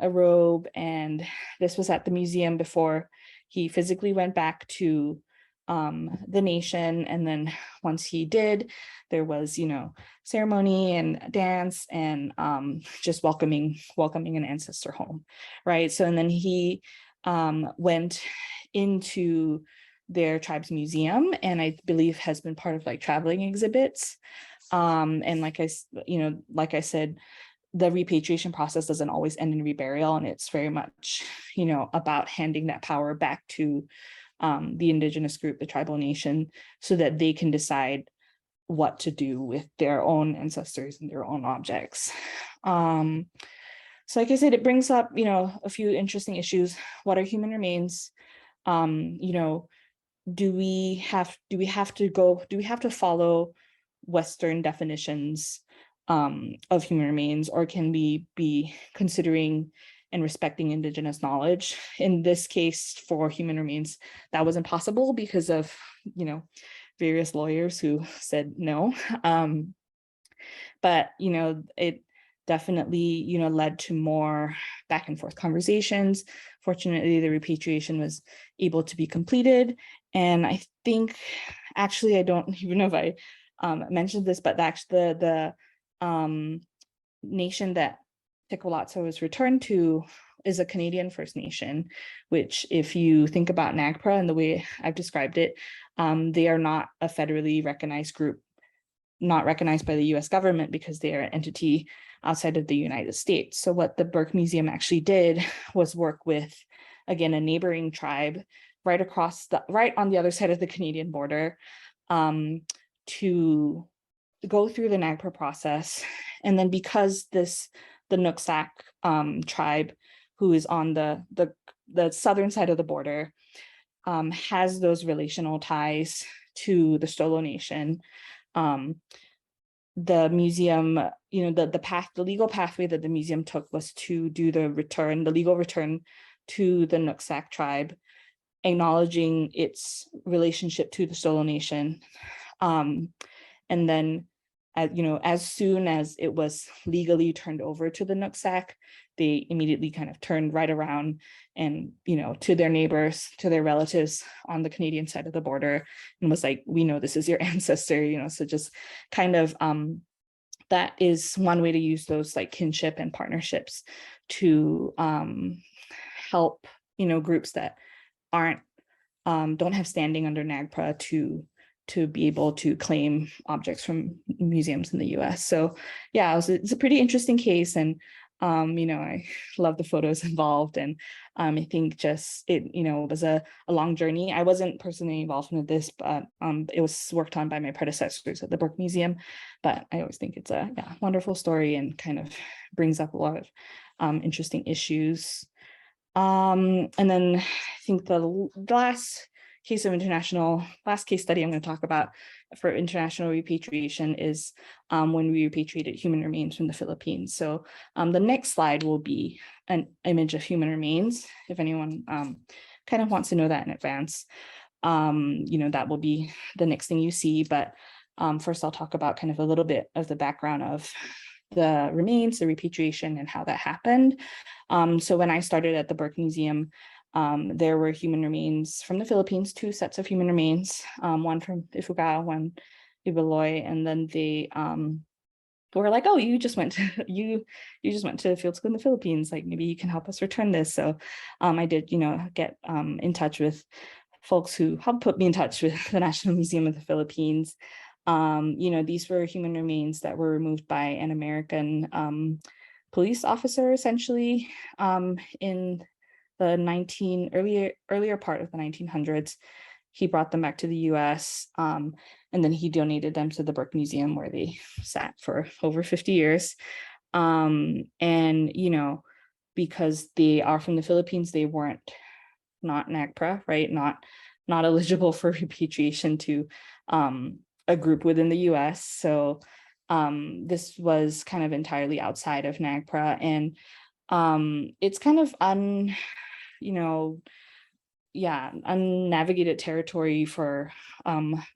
a robe, and this was at the museum before he physically went back to the nation. And then once he did, there was ceremony and dance and just welcoming an ancestor home, right? So and then he went into their tribe's museum, and I believe has been part of like traveling exhibits. And like I said, the repatriation process doesn't always end in reburial, and it's very much, about handing that power back to the indigenous group, the tribal nation, so that they can decide what to do with their own ancestors and their own objects. So like I said, it brings up, a few interesting issues. What are human remains? Do we have to follow Western definitions of human remains, or can we be considering and respecting indigenous knowledge? In this case, for human remains, that was impossible because of various lawyers who said no. But it definitely led to more back and forth conversations. Fortunately, the repatriation was able to be completed, and I think, actually, I don't even know if I mentioned this, but actually the nation that Tikolatsa was returned to is a Canadian First Nation, which, if you think about NAGPRA and the way I've described it, they are not a federally recognized group, not recognized by the US government because they are an entity outside of the United States. So what the Burke Museum actually did was work with, again, a neighboring tribe right on the other side of the Canadian border, to go through the NAGPRA process. And then because the Nooksack tribe, who is on the southern side of the border, has those relational ties to the Stolo Nation, the museum, the legal pathway that the museum took was to do the legal return to the Nooksack tribe, acknowledging its relationship to the Stolo Nation. And then, as soon as it was legally turned over to the Nooksack, they immediately kind of turned right around and, to their neighbors, to their relatives on the Canadian side of the border, and was like, we know this is your ancestor, so just kind of, that is one way to use those like kinship and partnerships to help, groups that don't have standing under NAGPRA to be able to claim objects from museums in the US. So yeah, it's a pretty interesting case, and I love the photos involved, and I think just it was a long journey. I wasn't personally involved in this, but it was worked on by my predecessors at the Burke Museum. But I always think it's a wonderful story and kind of brings up a lot of interesting issues. And then I think the last case study I'm going to talk about for international repatriation is when we repatriated human remains from the Philippines. So the next slide will be an image of human remains. If anyone kind of wants to know that in advance, that will be the next thing you see. But first, I'll talk about kind of a little bit of the background of the remains, the repatriation, and how that happened. So when I started at the Burke Museum, there were human remains from the Philippines, 2 sets of human remains, one from Ifugao, one Iloilo, and then they were like, oh, you just went to you just went to field school in the Philippines, like maybe you can help us return this. So I did, get in touch with folks who helped put me in touch with the National Museum of the Philippines. These were human remains that were removed by an American police officer, essentially, in the earlier part of the 1900s. He brought them back to the US, and then he donated them to the Burke Museum, where they sat for over 50 years. And because they are from the Philippines, they weren't not NAGPRA, right? Not eligible for repatriation to a group within the US. So this was kind of entirely outside of NAGPRA, and it's kind of unnavigated territory for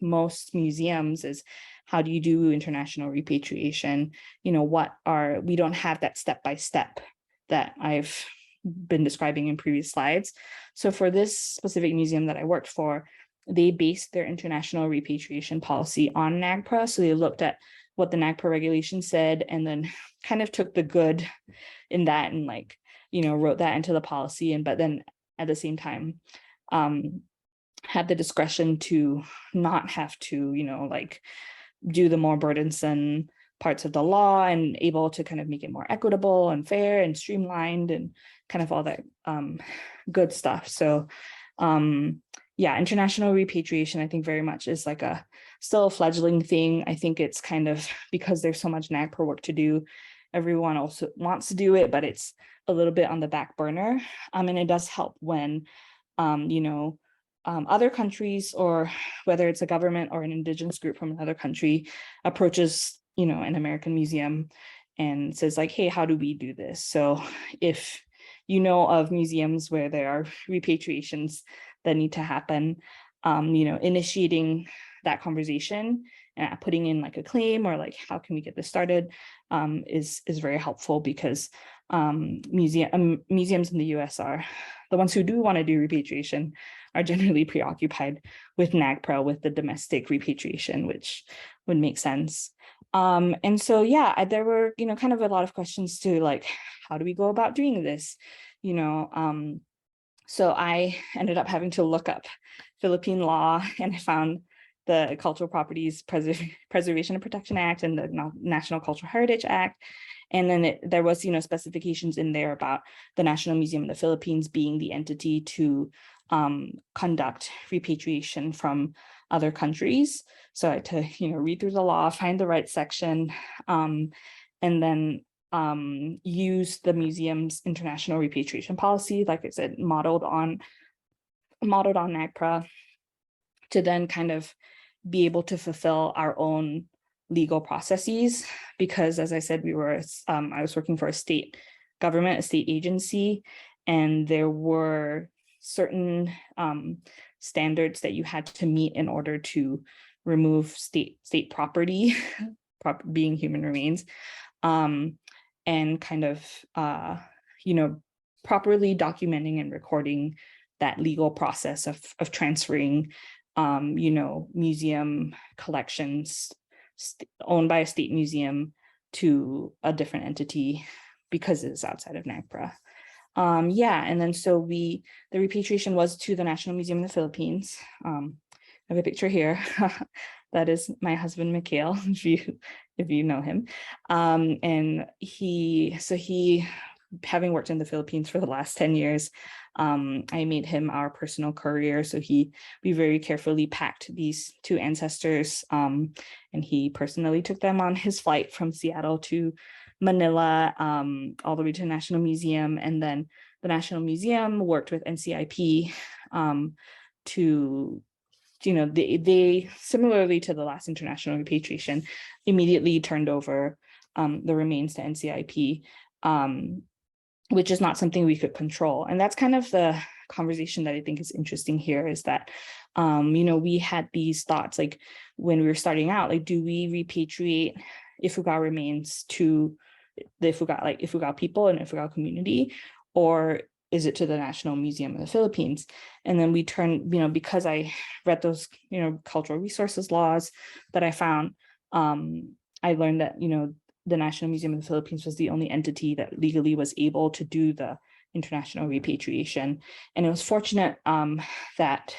most museums. Is how do you do international repatriation? We don't have that step-by-step that I've been describing in previous slides. So for this specific museum that I worked for, they based their international repatriation policy on NAGPRA. So they looked at what the NAGPRA regulation said, and then kind of took the good in that and wrote that into the policy. But then at the same time, had the discretion to not have to, do the more burdensome parts of the law, and able to kind of make it more equitable and fair and streamlined and kind of all that good stuff. So international repatriation, I think, very much is still a fledgling thing. I think it's kind of, because there's so much NAGPRA work to do, everyone also wants to do it, but it's a little bit on the back burner. And it does help when other countries, or whether it's a government or an indigenous group from another country, approaches an American museum and says hey, how do we do this? So if of museums where there are repatriations that need to happen, initiating that conversation and putting in a claim, or how can we get this started, is very helpful, because museums in the US are the ones who do want to do repatriation are generally preoccupied with NAGPRA, with the domestic repatriation, which would make sense. And so, there were, kind of a lot of questions to how do we go about doing this? So I ended up having to look up Philippine law, and I found the Cultural Properties Preservation and Protection Act and the National Cultural Heritage Act. And then there was, specifications in there about the National Museum of the Philippines being the entity to conduct repatriation from other countries. So I had to, read through the law, find the right section, and then use the museum's international repatriation policy, like I said, modeled on NAGPRA, to then kind of be able to fulfill our own legal processes. Because, as I said, I was working for a state government, a state agency, and there were certain standards that you had to meet in order to remove state property, being human remains, and kind of properly documenting and recording that legal process of transferring museum collections owned by a state museum to a different entity, because it's outside of NAGPRA. And then so the repatriation was to the National Museum of the Philippines. I have a picture here. That is my husband, Mikhail, if you know him. And he, having worked in the Philippines for the last 10 years, I made him our personal courier. So we very carefully packed these two ancestors, and he personally took them on his flight from Seattle to Manila, all the way to the National Museum. And then the National Museum worked with NCIP to, they similarly to the last international repatriation, immediately turned over the remains to NCIP, which is not something we could control. And that's kind of the conversation that I think is interesting here, is that, we had these thoughts, when we were starting out, do we repatriate Ifugao remains to the Ifugao people and Ifugao community, or is it to the National Museum of the Philippines? And then we turned, because I read those, cultural resources laws that I found, I learned that, the National Museum of the Philippines was the only entity that legally was able to do the international repatriation. And it was fortunate that,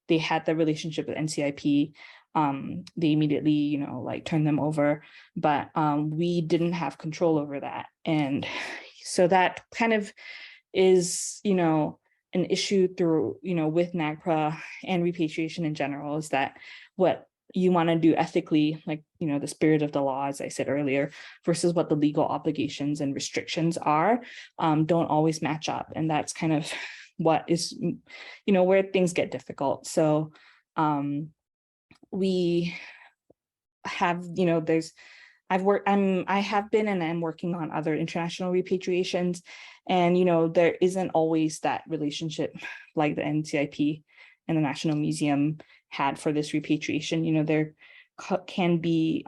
they had the relationship with NCIP. They immediately, like turned them over, but we didn't have control over that. And so that kind of is, an issue through, with NAGPRA and repatriation in general, is that what you want to do ethically, like, the spirit of the law, as I said earlier, versus what the legal obligations and restrictions are, don't always match up. And that's kind of what is, where things get difficult. So we have, I have been and I'm working on other international repatriations, and there isn't always that relationship like the NCIP and the National Museum had for this repatriation. There can be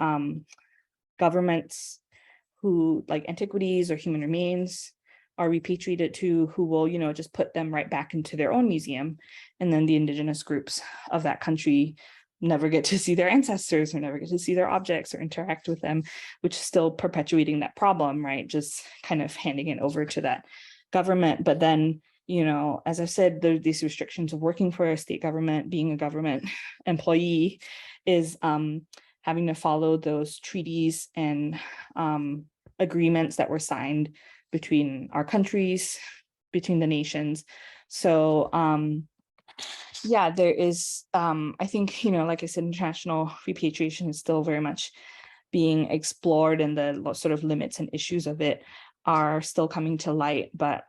governments who, like antiquities or human remains, are repatriated to, who will just put them right back into their own museum, and then the indigenous groups of that country never get to see their ancestors or never get to see their objects or interact with them, which is still perpetuating that problem, right? Just kind of handing it over to that government. But then, as I said, there are these restrictions of working for a state government, being a government employee, is having to follow those treaties and agreements that were signed between our countries, between the nations. So yeah, there is, I think, like I said, international repatriation is still very much being explored, and the sort of limits and issues of it are still coming to light. But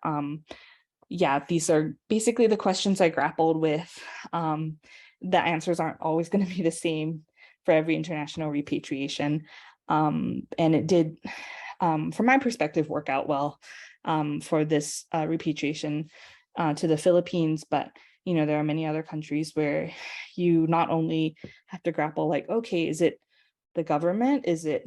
yeah, these are basically the questions I grappled with. The answers aren't always going to be the same for every international repatriation. And it did, from my perspective, work out well for this repatriation to the Philippines. But there are many other countries where you not only have to grapple, like, okay, is it the government? Is it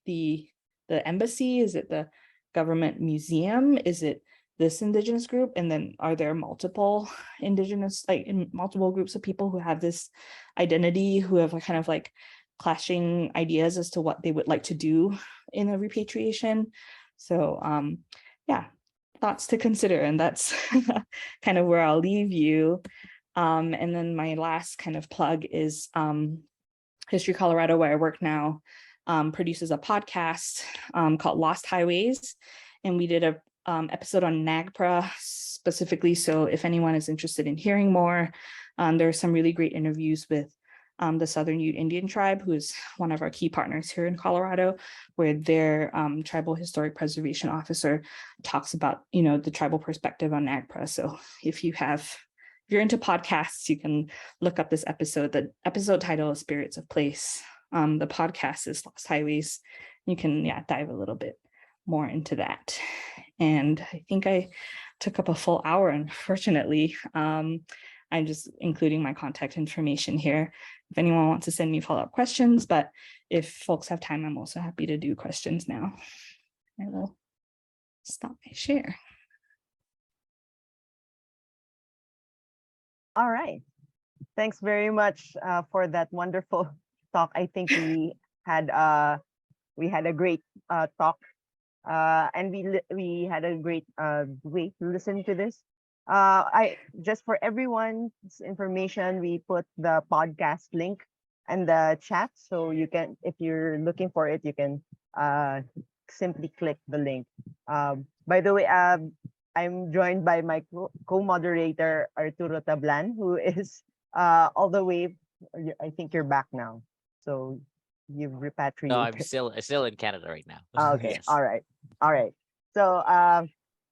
the embassy? Is it the government museum? Is it this indigenous group? And then are there multiple indigenous, like in multiple groups of people who have this identity, who have kind of like clashing ideas as to what they would like to do in a repatriation? So yeah, thoughts to consider, and that's kind of where I'll leave you. And then my last kind of plug is History Colorado, where I work now, produces a podcast called Lost Highways, and we did a episode on NAGPRA specifically. So if anyone is interested in hearing more, there are some really great interviews with the Southern Ute Indian tribe, who is one of our key partners here in Colorado, where their tribal historic preservation officer talks about, the tribal perspective on NAGPRA. So if you're into podcasts, you can look up this episode. The episode title is Spirits of Place. The podcast is Lost Highways. You can dive a little bit more into that. And I think I took up a full hour, unfortunately. I'm just including my contact information here if anyone wants to send me follow-up questions, but if folks have time, I'm also happy to do questions now. I will stop my share. All right. Thanks very much for that wonderful talk. I think we had a great talk, and we had a great way to listen to this. I just, for everyone's information, we put the podcast link in the chat, so you can, if you're looking for it, you can simply click the link. By the way, I'm joined by my co-moderator Arturo Tablan, who is all the way. I think you're back now, so you've repatriated. No, I'm still in Canada right now. Okay. Yes. All right. So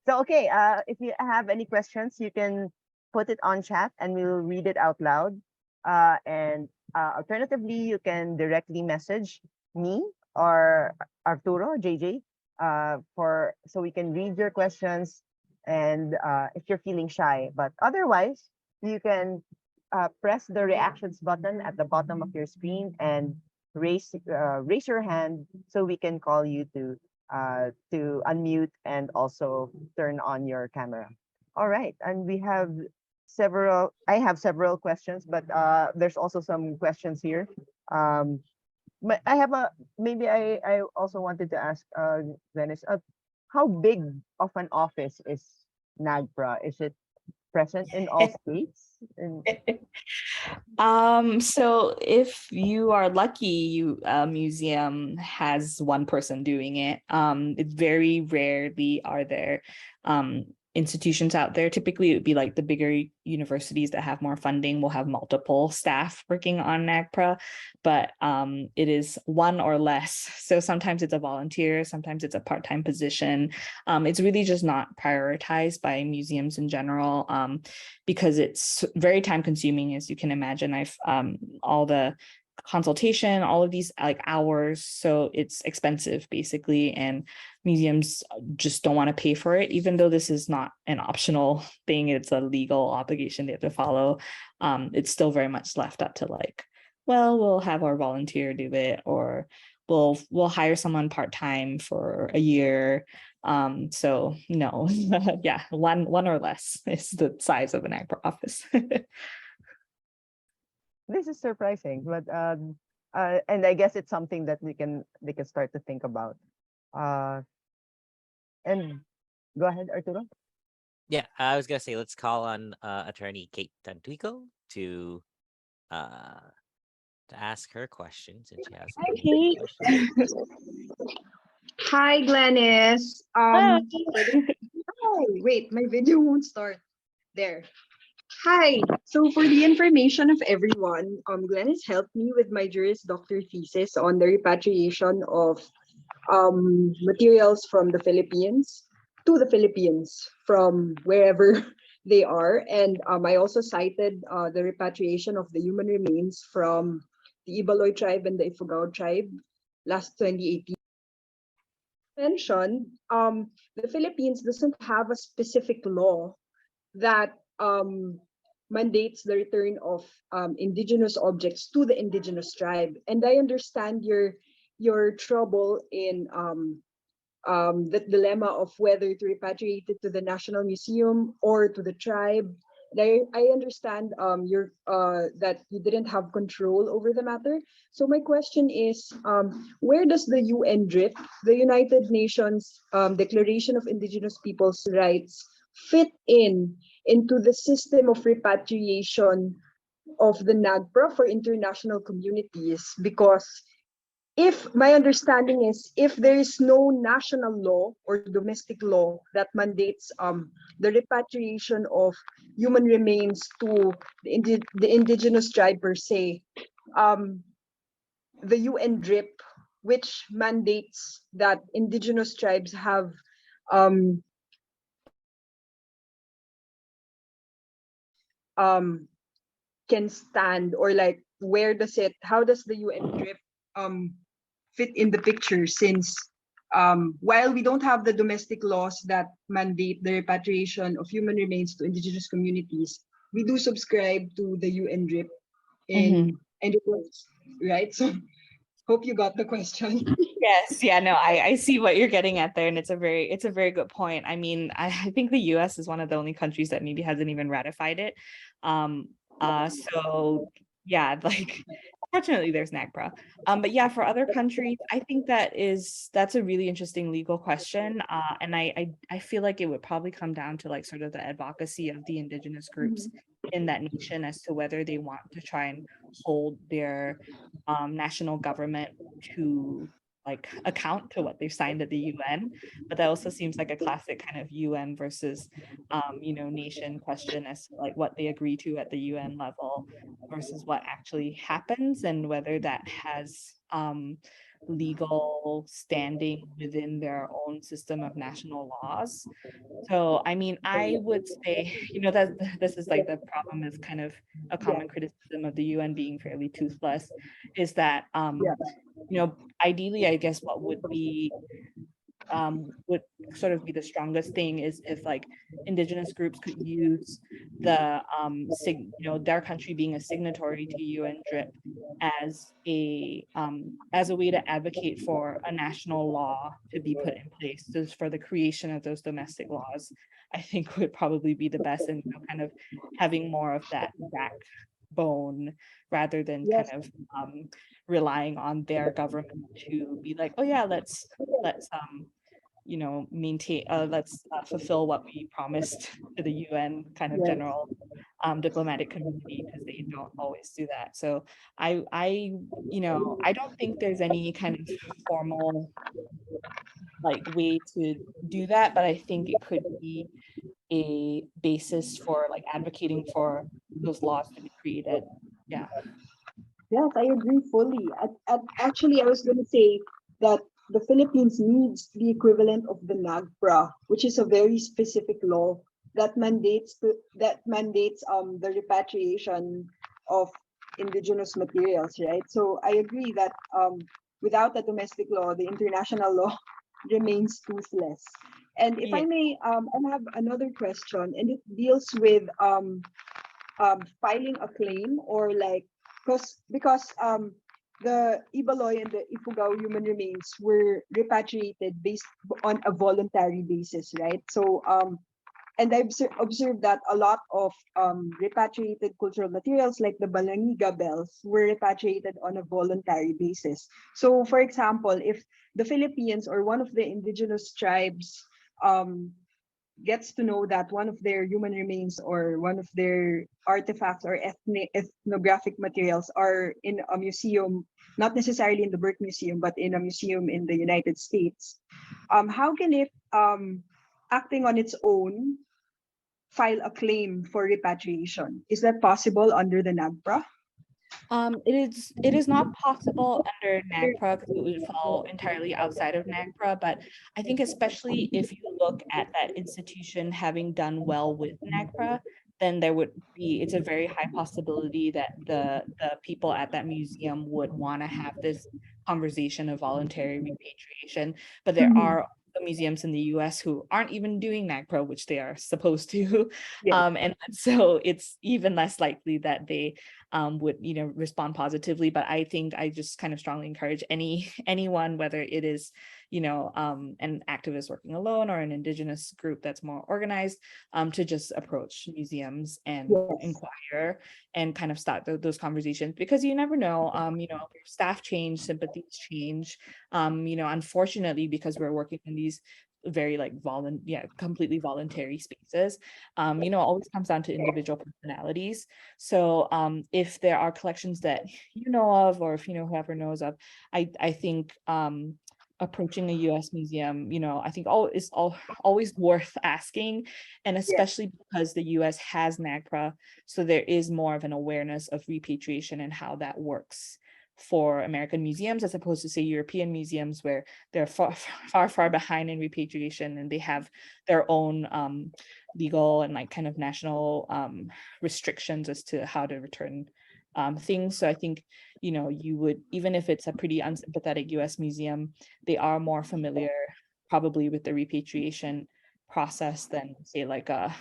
okay, if you have any questions, you can put it on chat and we'll read it out loud. And alternatively, you can directly message me or Arturo, JJ, so we can read your questions. And if you're feeling shy, but otherwise, you can press the reactions button at the bottom of your screen and raise your hand so we can call you to unmute and also turn on your camera. All right, and we have I have several questions, but there's also some questions here. I have a maybe I also wanted to ask Glenys, how big of an office is NAGPRA? Is it present in all states? In, So if you are lucky, a museum has one person doing it. It's very rarely are there institutions out there. Typically, it would be like the bigger universities that have more funding will have multiple staff working on NAGPRA, but it is one or less. So sometimes it's a volunteer, sometimes it's a part-time position. It's really just not prioritized by museums in general. Because it's very time consuming, as you can imagine. I've all the consultation, all of these like hours, so it's expensive basically, and museums just don't want to pay for it, even though this is not an optional thing, it's a legal obligation they have to follow. It's still very much left up to like, well, we'll have our volunteer do it, or we'll hire someone part-time for a year. So no, yeah, one or less is the size of an NAGPRA office. this is surprising, but and I guess it's something that they can start to think about. Uh, and go ahead, Arturo. Yeah, I was gonna say let's call on attorney Kate Tantuico uh to ask her question since she has a Okay. question. Hi, Glenys. Hi. Oh, wait, my video won't start. There. Hi. So for the information of everyone, Glenys helped me with my Juris Doctor thesis on the repatriation of materials from the Philippines to the Philippines from wherever they are. And I also cited the repatriation of the human remains from the Ibaloy tribe and the Ifugao tribe last 2018. Mentioned, the Philippines doesn't have a specific law that mandates the return of indigenous objects to the indigenous tribe. And I understand your trouble in the dilemma of whether to repatriate it to the National Museum or to the tribe. I understand your that you didn't have control over the matter. So my question is, where does the UNDRIP, the United Nations Declaration of Indigenous Peoples' Rights, fit into the system of repatriation of the NAGPRA for international communities? Because if my understanding is, if there is no national law or domestic law that mandates the repatriation of human remains to the indigenous tribe per se, um, the UNDRIP, which mandates that indigenous tribes have um, um, can stand, or like where does it, how does the UNDRIP fit in the picture, since while we don't have the domestic laws that mandate the repatriation of human remains to indigenous communities, we do subscribe to the UNDRIP in and it was right. So hope you got the question. Yes, yeah, no, I see what you're getting at there, and it's a very good point. I mean, I think the US is one of the only countries that maybe hasn't even ratified it. So yeah, like fortunately there's NAGPRA. But yeah, for other countries, I think that's a really interesting legal question. And I feel like it would probably come down to like sort of the advocacy of the indigenous groups in that nation as to whether they want to try and hold their national government to like account to what they've signed at the UN. But that also seems like a classic kind of UN versus nation question as to like what they agree to at the UN level versus what actually happens, and whether that has legal standing within their own system of national laws. So, I mean, I would say, that this is like the problem is kind of a common criticism of the UN being fairly toothless, is that, ideally, I guess what would sort of be the strongest thing is if like indigenous groups could use the their country being a signatory to UN DRIP as a way to advocate for a national law to be put in place just for the creation of those domestic laws. I think would probably be the best, and kind of having more of that back bone rather than Yes. kind of relying on their government to be like, oh yeah, let's maintain, let's fulfill what we promised to the UN kind of Yes. general diplomatic community, because they don't always do that. So I don't think there's any kind of formal like way to do that, but I think it could be a basis for like advocating for those laws to be created. Yeah. Yes, I agree fully. Actually, I was going to say that the Philippines needs the equivalent of the NAGPRA, which is a very specific law that mandates the repatriation of indigenous materials, right? So I agree that without a domestic law, the international law remains toothless. And if I Yeah. may, I have another question, and it deals with filing a claim, or like, because the Ibaloy and the Ifugao human remains were repatriated based on a voluntary basis, right? So and I've observed that a lot of repatriated cultural materials like the Balangiga bells were repatriated on a voluntary basis. So for example, if the Philippines or one of the indigenous tribes um, gets to know that one of their human remains or one of their artifacts or ethnographic materials are in a museum, not necessarily in the Burke Museum, but in a museum in the United States, how can it, acting on its own, file a claim for repatriation? Is that possible under the NAGPRA? It is not possible under NAGPRA because it would fall entirely outside of NAGPRA, but I think especially if you look at that institution having done well with NAGPRA, then it's a very high possibility that the people at that museum would want to have this conversation of voluntary repatriation. But there Mhm. are museums in the US who aren't even doing NAGPRA, which they are supposed to. Yes. And so it's even less likely that they would respond positively. But I think I just kind of strongly encourage anyone, whether it is an activist working alone or an indigenous group that's more organized, to just approach museums and Yes. inquire and kind of start those conversations, because you never know, staff change, sympathies change, unfortunately, because we're working in these very like completely voluntary spaces, always comes down to individual personalities. So if there are collections that you know of, or if whoever knows of, I think approaching a US museum, I think is always worth asking, and especially because the US has NAGPRA, so there is more of an awareness of repatriation and how that works for American museums, as opposed to say European museums, where they're far behind in repatriation, and they have their own legal and like kind of national restrictions as to how to return things. So I think you would, even if it's a pretty unsympathetic US museum, they are more familiar probably with the repatriation process than say like a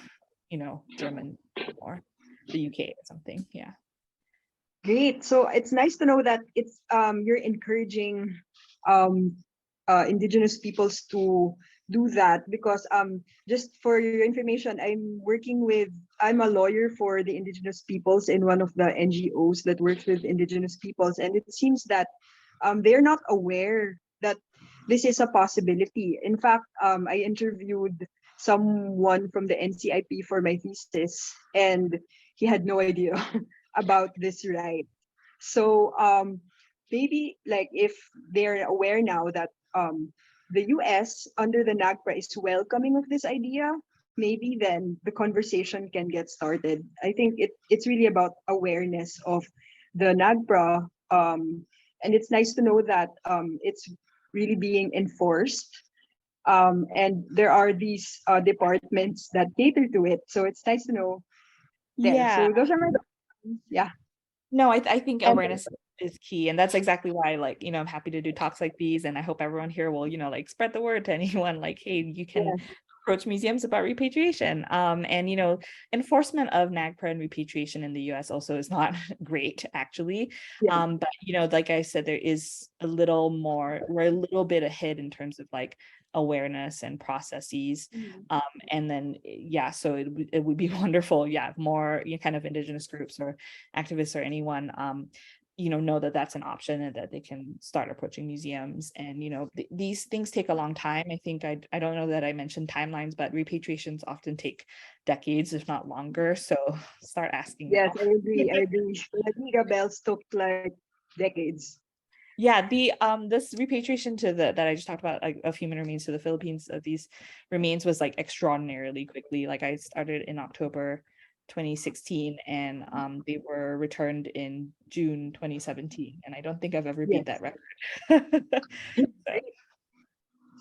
German or the UK or something. Yeah. Great. So it's nice to know that it's you're encouraging um indigenous peoples to do that, because just for your information, I'm a lawyer for the indigenous peoples in one of the NGOs that works with indigenous peoples, and it seems that they're not aware that this is a possibility. In fact, I interviewed someone from the NCIP for my thesis, and he had no idea about this right. So maybe like if they're aware now that the US under the NAGPRA is welcoming of this idea, maybe then the conversation can get started. I think it's really about awareness of the NAGPRA, and it's nice to know that it's really being enforced. And there are these departments that cater to it. So it's nice to know there. Yeah. So those are my, yeah. No, I think And awareness is key. And that's exactly why, like, I'm happy to do talks like these. And I hope everyone here will, like spread the word to anyone, like, hey, you can yeah. approach museums about repatriation. And enforcement of NAGPRA and repatriation in the US also is not great, actually. Yeah. But like I said, there is a little more, we're a little bit ahead in terms of like awareness and processes. And then so it would be wonderful, if more kind of Indigenous groups or activists or anyone know that that's an option and that they can start approaching museums. And these things take a long time. I think I don't know that I mentioned timelines, but repatriations often take decades, if not longer. So start asking Yes, now. I agree. Like Mega Bells took like decades. Yeah, the this repatriation to that I just talked about, like, of human remains to the Philippines, of these remains, was like extraordinarily quickly. Like, I started in October 2016, and they were returned in June 2017, and I don't think I've ever beat that record.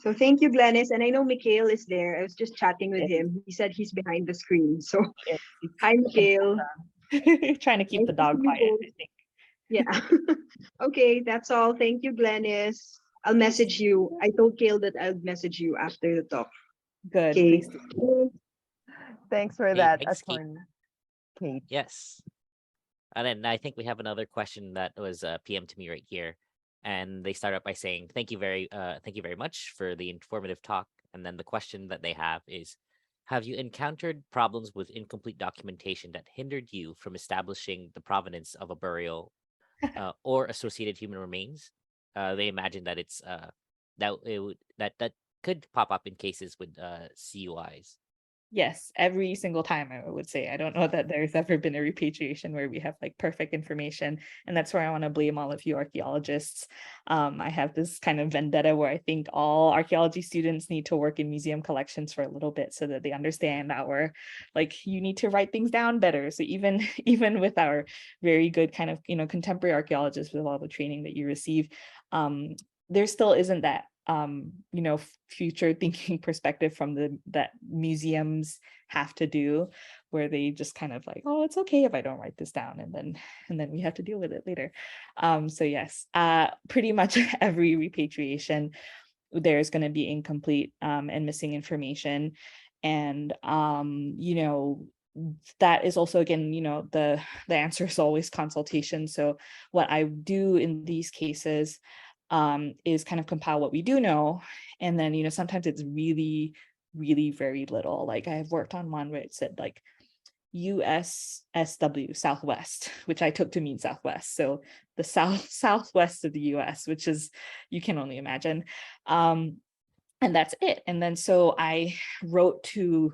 So thank you, Glenys. And I know Mikhail is there. I was just chatting with Yes. him. He said he's behind the screen. So Yes, hi, Mikhail. trying to keep the Nice to dog see you quiet, I both. think. Yeah. Okay, that's all. Thank you, Glenys. I'll message you. I told Kale that I'll message you after the talk. Good. Okay. Please do. Thanks for Hey, that, thanks, Kate. Attorney Kate. Yes. And then I think we have another question that was PM to me right here. And they start out by saying, thank you very much for the informative talk. And then the question that they have is, have you encountered problems with incomplete documentation that hindered you from establishing the provenance of a burial or associated human remains? They imagine that it's that could pop up in cases with CUIs. Yes, every single time, I would say. I don't know that there's ever been a repatriation where we have like perfect information. And that's where I want to blame all of you archaeologists. I have this kind of vendetta where I think all archaeology students need to work in museum collections for a little bit so that they understand that we're like, you need to write things down better. So even with our very good kind of, contemporary archaeologists, with all the training that you receive, there still isn't that future thinking perspective from that museums have to do, where they just kind of like, oh, it's okay if I don't write this down, and then we have to deal with it later. So yes, pretty much every repatriation there's going to be incomplete and missing information. And that is also, again, the answer is always consultation. So what I do in these cases is kind of compile what we do know. And then, sometimes it's really, really very little. Like, I've worked on one where it said like USSW, Southwest, which I took to mean Southwest. So the southwest of the US, which is, you can only imagine. And that's it. And then so I wrote to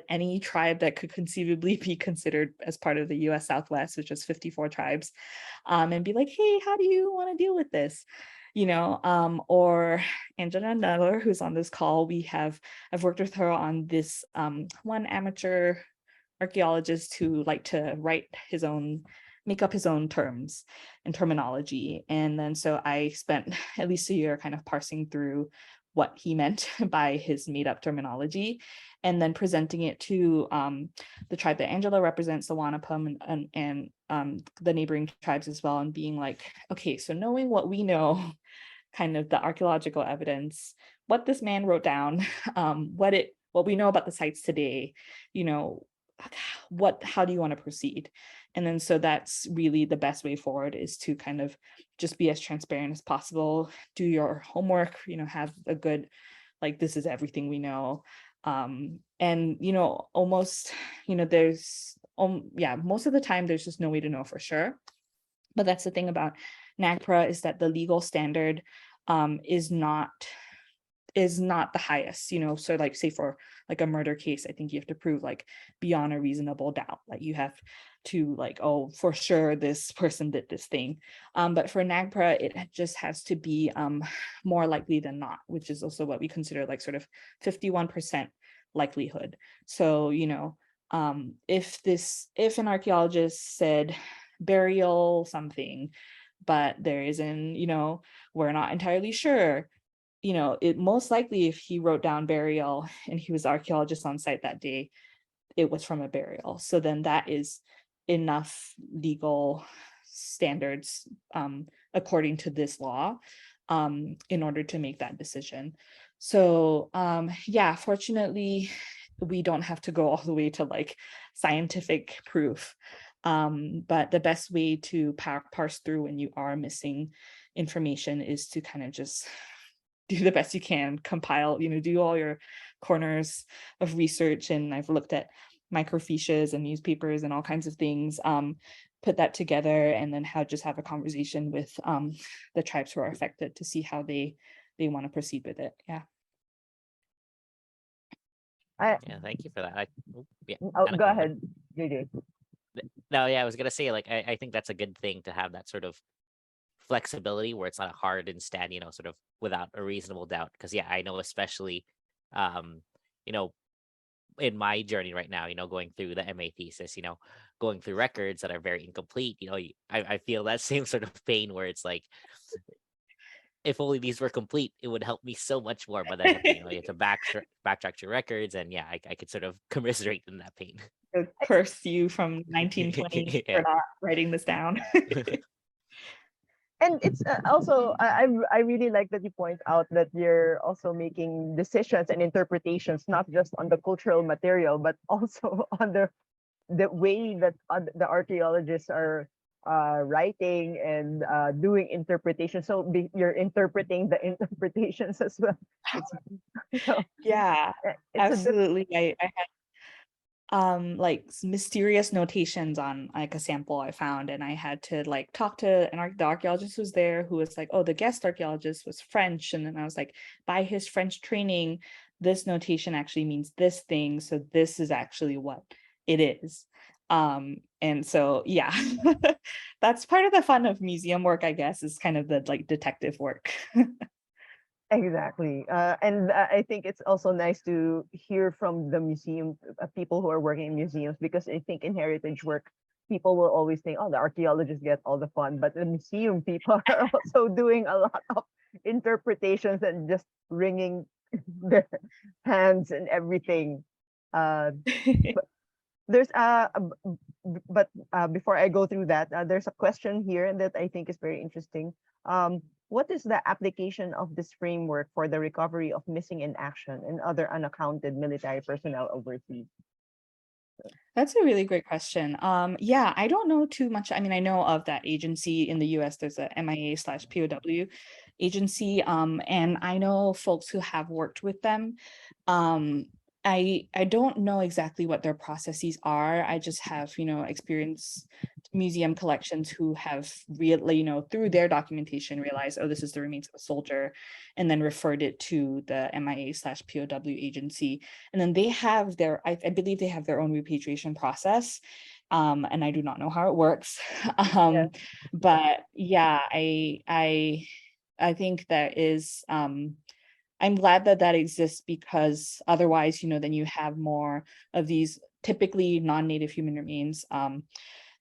any tribe that could conceivably be considered as part of the US Southwest, which was 54 tribes, and be like, hey, how do you want to deal with this? Or Angela Nuller, who's on this call, I've worked with her on this one amateur archaeologist who liked to make up his own terms and terminology. And then so I spent at least a year kind of parsing through what he meant by his made up terminology, and then presenting it to the tribe that Angela represents, the Wanapum, and the neighboring tribes as well, and being like, okay, so knowing what we know, kind of the archaeological evidence, what this man wrote down, what we know about the sites today, how do you want to proceed? And then so that's really the best way forward, is to kind of just be as transparent as possible, do your homework, have a good, like, this is everything we know. And almost, there's most of the time there's just no way to know for sure. But that's the thing about NAGPRA, is that the legal standard is not the highest, so like, say for like a murder case, I think you have to prove like beyond a reasonable doubt, like you have to like, oh, for sure this person did this thing. But for NAGPRA, it just has to be more likely than not, which is also what we consider like sort of 51% likelihood. So if an archaeologist said burial something, but there isn't, we're not entirely sure, it most likely, if he wrote down burial and he was the archaeologist on site that day, it was from a burial. So then that is enough legal standards according to this law in order to make that decision. So yeah, fortunately, we don't have to go all the way to like scientific proof. But the best way to parse through when you are missing information is to kind of just do the best you can, compile, do all your corners of research. And I've looked at microfiches and newspapers and all kinds of things, put that together, and then just have a conversation with the tribes who are affected to see how they want to proceed with it. Yeah. Yeah, thank you for that. Yeah, Oh, Anna, go go ahead, JJ. No, yeah, I was gonna say, like, I think that's a good thing to have that sort of flexibility where it's not hard and stand, sort of without a reasonable doubt. Because yeah, I know especially, um, you know, in my journey right now, going through the MA thesis, going through records that are very incomplete, I feel that same sort of pain where it's like, if only these were complete, it would help me so much more. But then you have to backtrack your records, and yeah, I could sort of commiserate in that pain. Curse you from 1920 Yeah. for not writing this down. And it's also I really like that you point out that you're also making decisions and interpretations not just on the cultural material but also on the way that the archaeologists are writing and doing interpretation. So you're interpreting the interpretations as well. It's Yeah, it's absolutely. I had like mysterious notations on like a sample I found, and I had to like talk to the archaeologist who's there, who was like, oh, the guest archaeologist was French, and then I was like, by his French training, this notation actually means this thing, so this is actually what it is. And so yeah, that's part of the fun of museum work, I guess, is kind of the like detective work. Exactly. And I think it's also nice to hear from the museum people who are working in museums, because I think in heritage work, people will always think, oh, the archaeologists get all the fun, but the museum people are also doing a lot of interpretations and just wringing their hands and everything. Uh, there's but before I go through that, there's a question here that I think is very interesting. What is the application of this framework for the recovery of missing in action and other unaccounted military personnel overseas? That's a really great question. Yeah, I don't know too much. I mean, I know of that agency in the US. There's a MIA/POW agency. And I know folks who have worked with them. I don't know exactly what their processes are. I just have, experienced museum collections who have really, through their documentation realized, oh, this is the remains of a soldier, and then referred it to the MIA/POW agency. And then they have I believe they have their own repatriation process. And I do not know how it works. Yeah. But yeah, I think that is, I'm glad that that exists, because otherwise, then you have more of these typically non-native human remains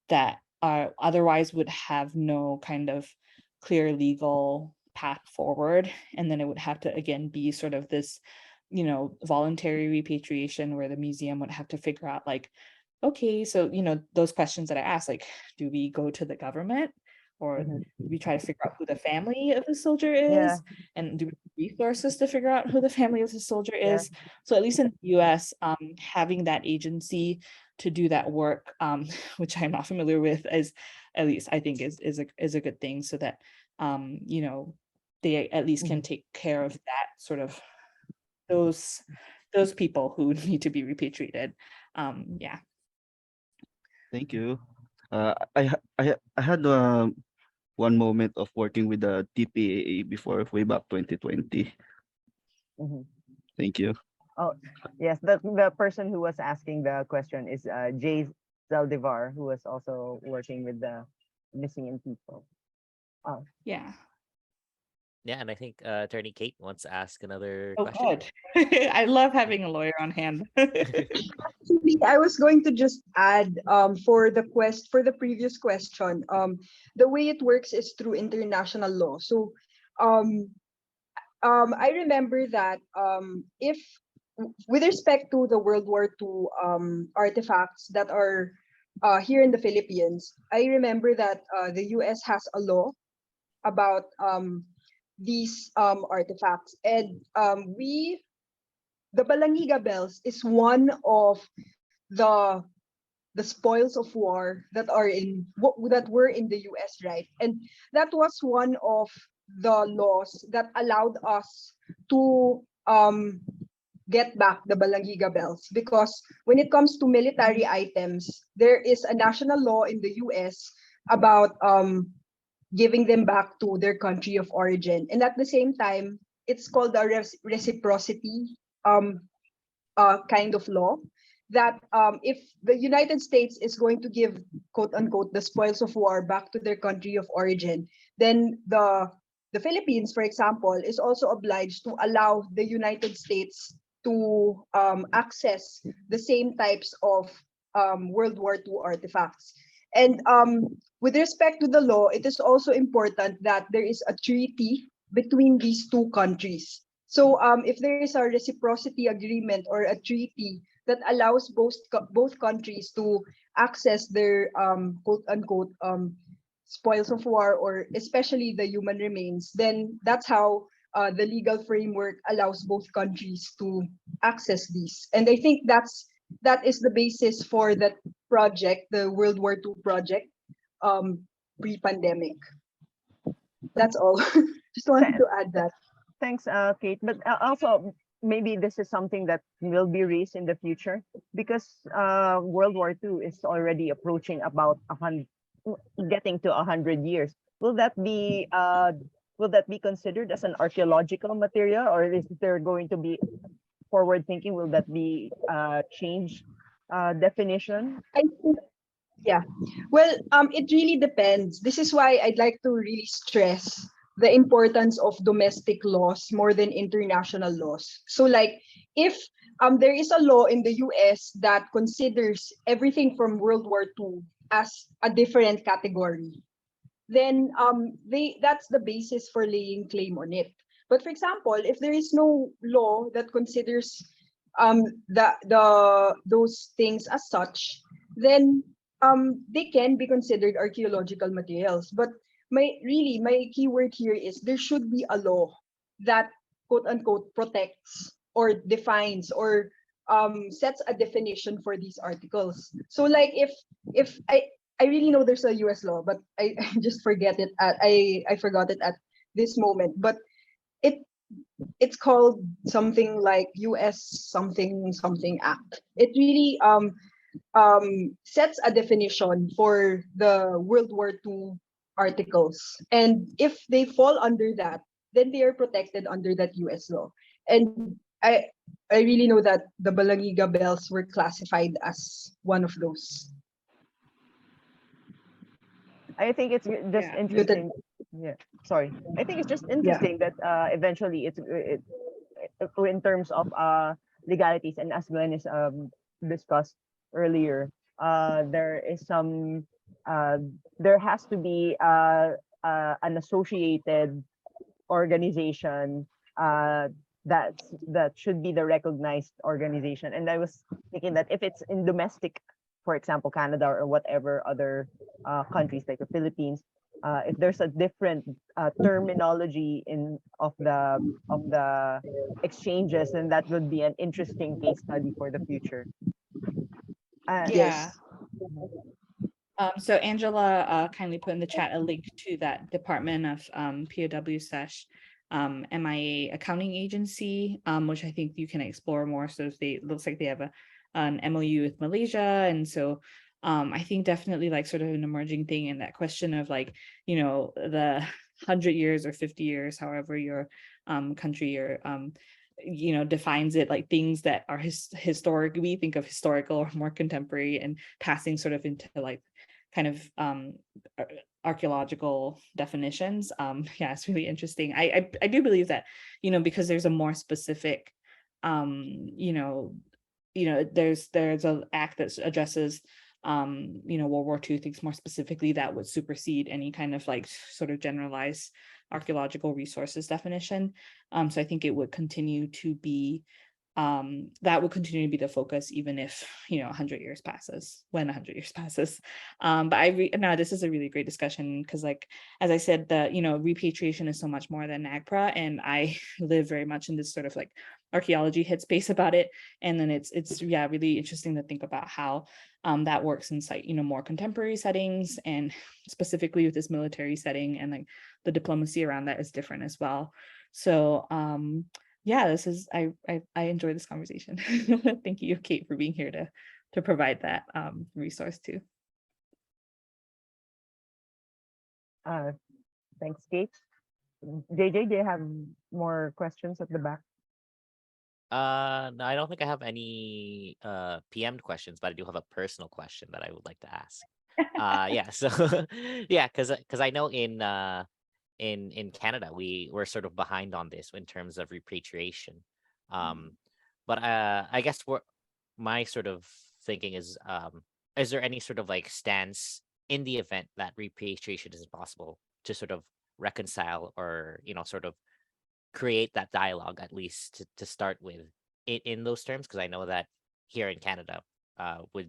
that are otherwise would have no kind of clear legal path forward. And then it would have to, again, be sort of this, voluntary repatriation where the museum would have to figure out like, okay, so, those questions that I asked, like, do we go to the government? Or Mhm. do we try to figure out who the family of the soldier Yeah. is? And do we have resources to figure out who the family of the soldier Yeah. is? So at least in the US, having that agency to do that work, which I'm not familiar with, is at least I think is a good thing, so that they at least can take care of that sort of those people who need to be repatriated. Yeah. Thank you. I had one moment of working with the TPAA before, way back 2020. Mhm. Thank you. Oh, yes. The person who was asking the question is Jay Zaldivar, who was also working with the missing in people. Oh, Yeah. Yeah, and I think Attorney Kate wants to ask another Oh, question. good. I love having a lawyer on hand. Actually, I was going to just add for the previous question, the way it works is through international law. So I remember that if with respect to the World War II artifacts that are here in the Philippines, I remember that the US has a law about these artifacts. And the Balangiga bells is one of the the spoils of war that are that were in the US, right? And that was one of the laws that allowed us to get back the Balangiga bells, because when it comes to military items, there is a national law in the US about giving them back to their country of origin. And at the same time, it's called a reciprocity um, kind of law, that if the United States is going to give, quote unquote, the spoils of war back to their country of origin, then the Philippines, for example, is also obliged to allow the United States to access the same types of World War II artifacts. And with respect to the law, it is also important that there is a treaty between these two countries. So if there is a reciprocity agreement or a treaty that allows both countries to access their quote unquote spoils of war, or especially the human remains, then that's how the legal framework allows both countries to access these. And I think that is the basis for that project, the World War II project, pre-pandemic. That's all. Just wanted to add that. Thanks, Kate. But also, maybe this is something that will be raised in the future, because World War II is already approaching about 100, getting to 100 years. Will that be considered as an archaeological material, or is there going to be forward thinking? Will that be changed definition? I think, yeah. Well, it really depends. This is why I'd like to really stress the importance of domestic laws more than international laws. So, like, if there is a law in the US that considers everything from World War II as a different category, then that's the basis for laying claim on it. But for example, if there is no law that considers those things as such, then they can be considered archaeological materials. But my key word here is there should be a law that, quote unquote, protects or defines or sets a definition for these articles. So like if I really know there's a US law, but I just forget it I forgot it at this moment. But it's called something like US something something Act. It really sets a definition for the World War II articles. And if they fall under that, then they are protected under that US law. And I really know that the Balangiga bells were classified as one of those. I think it's just Yeah. interesting. Yeah, sorry. I think it's just interesting that eventually in terms of legalities, and as Glenys discussed earlier, there is some there has to be an associated organization that should be the recognized organization. And I was thinking that if it's in domestic, for example, Canada or whatever other countries like the Philippines, if there's a different terminology of the exchanges, then that would be an interesting case study for the future. Yeah. Yes. So Angela kindly put in the chat a link to that Department of POW / MIA accounting agency, which I think you can explore more. So it looks like they have an MOU with Malaysia, and so I think definitely like sort of an emerging thing in that question of like, you know, the 100 years or 50 years, however your country or you know defines it, like things that are historic, we think of historical or more contemporary, and passing sort of into like kind of archaeological definitions. Yeah, it's really interesting. I do believe that, you know, because there's a more specific you know there's an act that addresses you know, World War II, things more specifically, that would supersede any kind of like sort of generalized archaeological resources definition. So I think it would continue to be that will continue to be the focus, even if, 100 years passes, when 100 years passes. But no, this is a really great discussion, because like, as I said, the, repatriation is so much more than NAGPRA, and I live very much in this sort of like archaeology headspace about it. And then it's yeah, really interesting to think about how that works in more contemporary settings, and specifically with this military setting, and like the diplomacy around that is different as well. So yeah, this is I enjoy this conversation. Thank you, Kate, for being here to provide that resource too. Thanks, Kate. JJ, do you have more questions at the back? No, I don't think I have any PM'd questions, but I do have a personal question that I would like to ask. Yeah, so yeah, because I know in Canada we're sort of behind on this in terms of repatriation. But I guess my sort of thinking is there any sort of like stance in the event that repatriation isn't possible to sort of reconcile, or sort of create that dialogue, at least to start with, in those terms? Because I know that here in Canada, with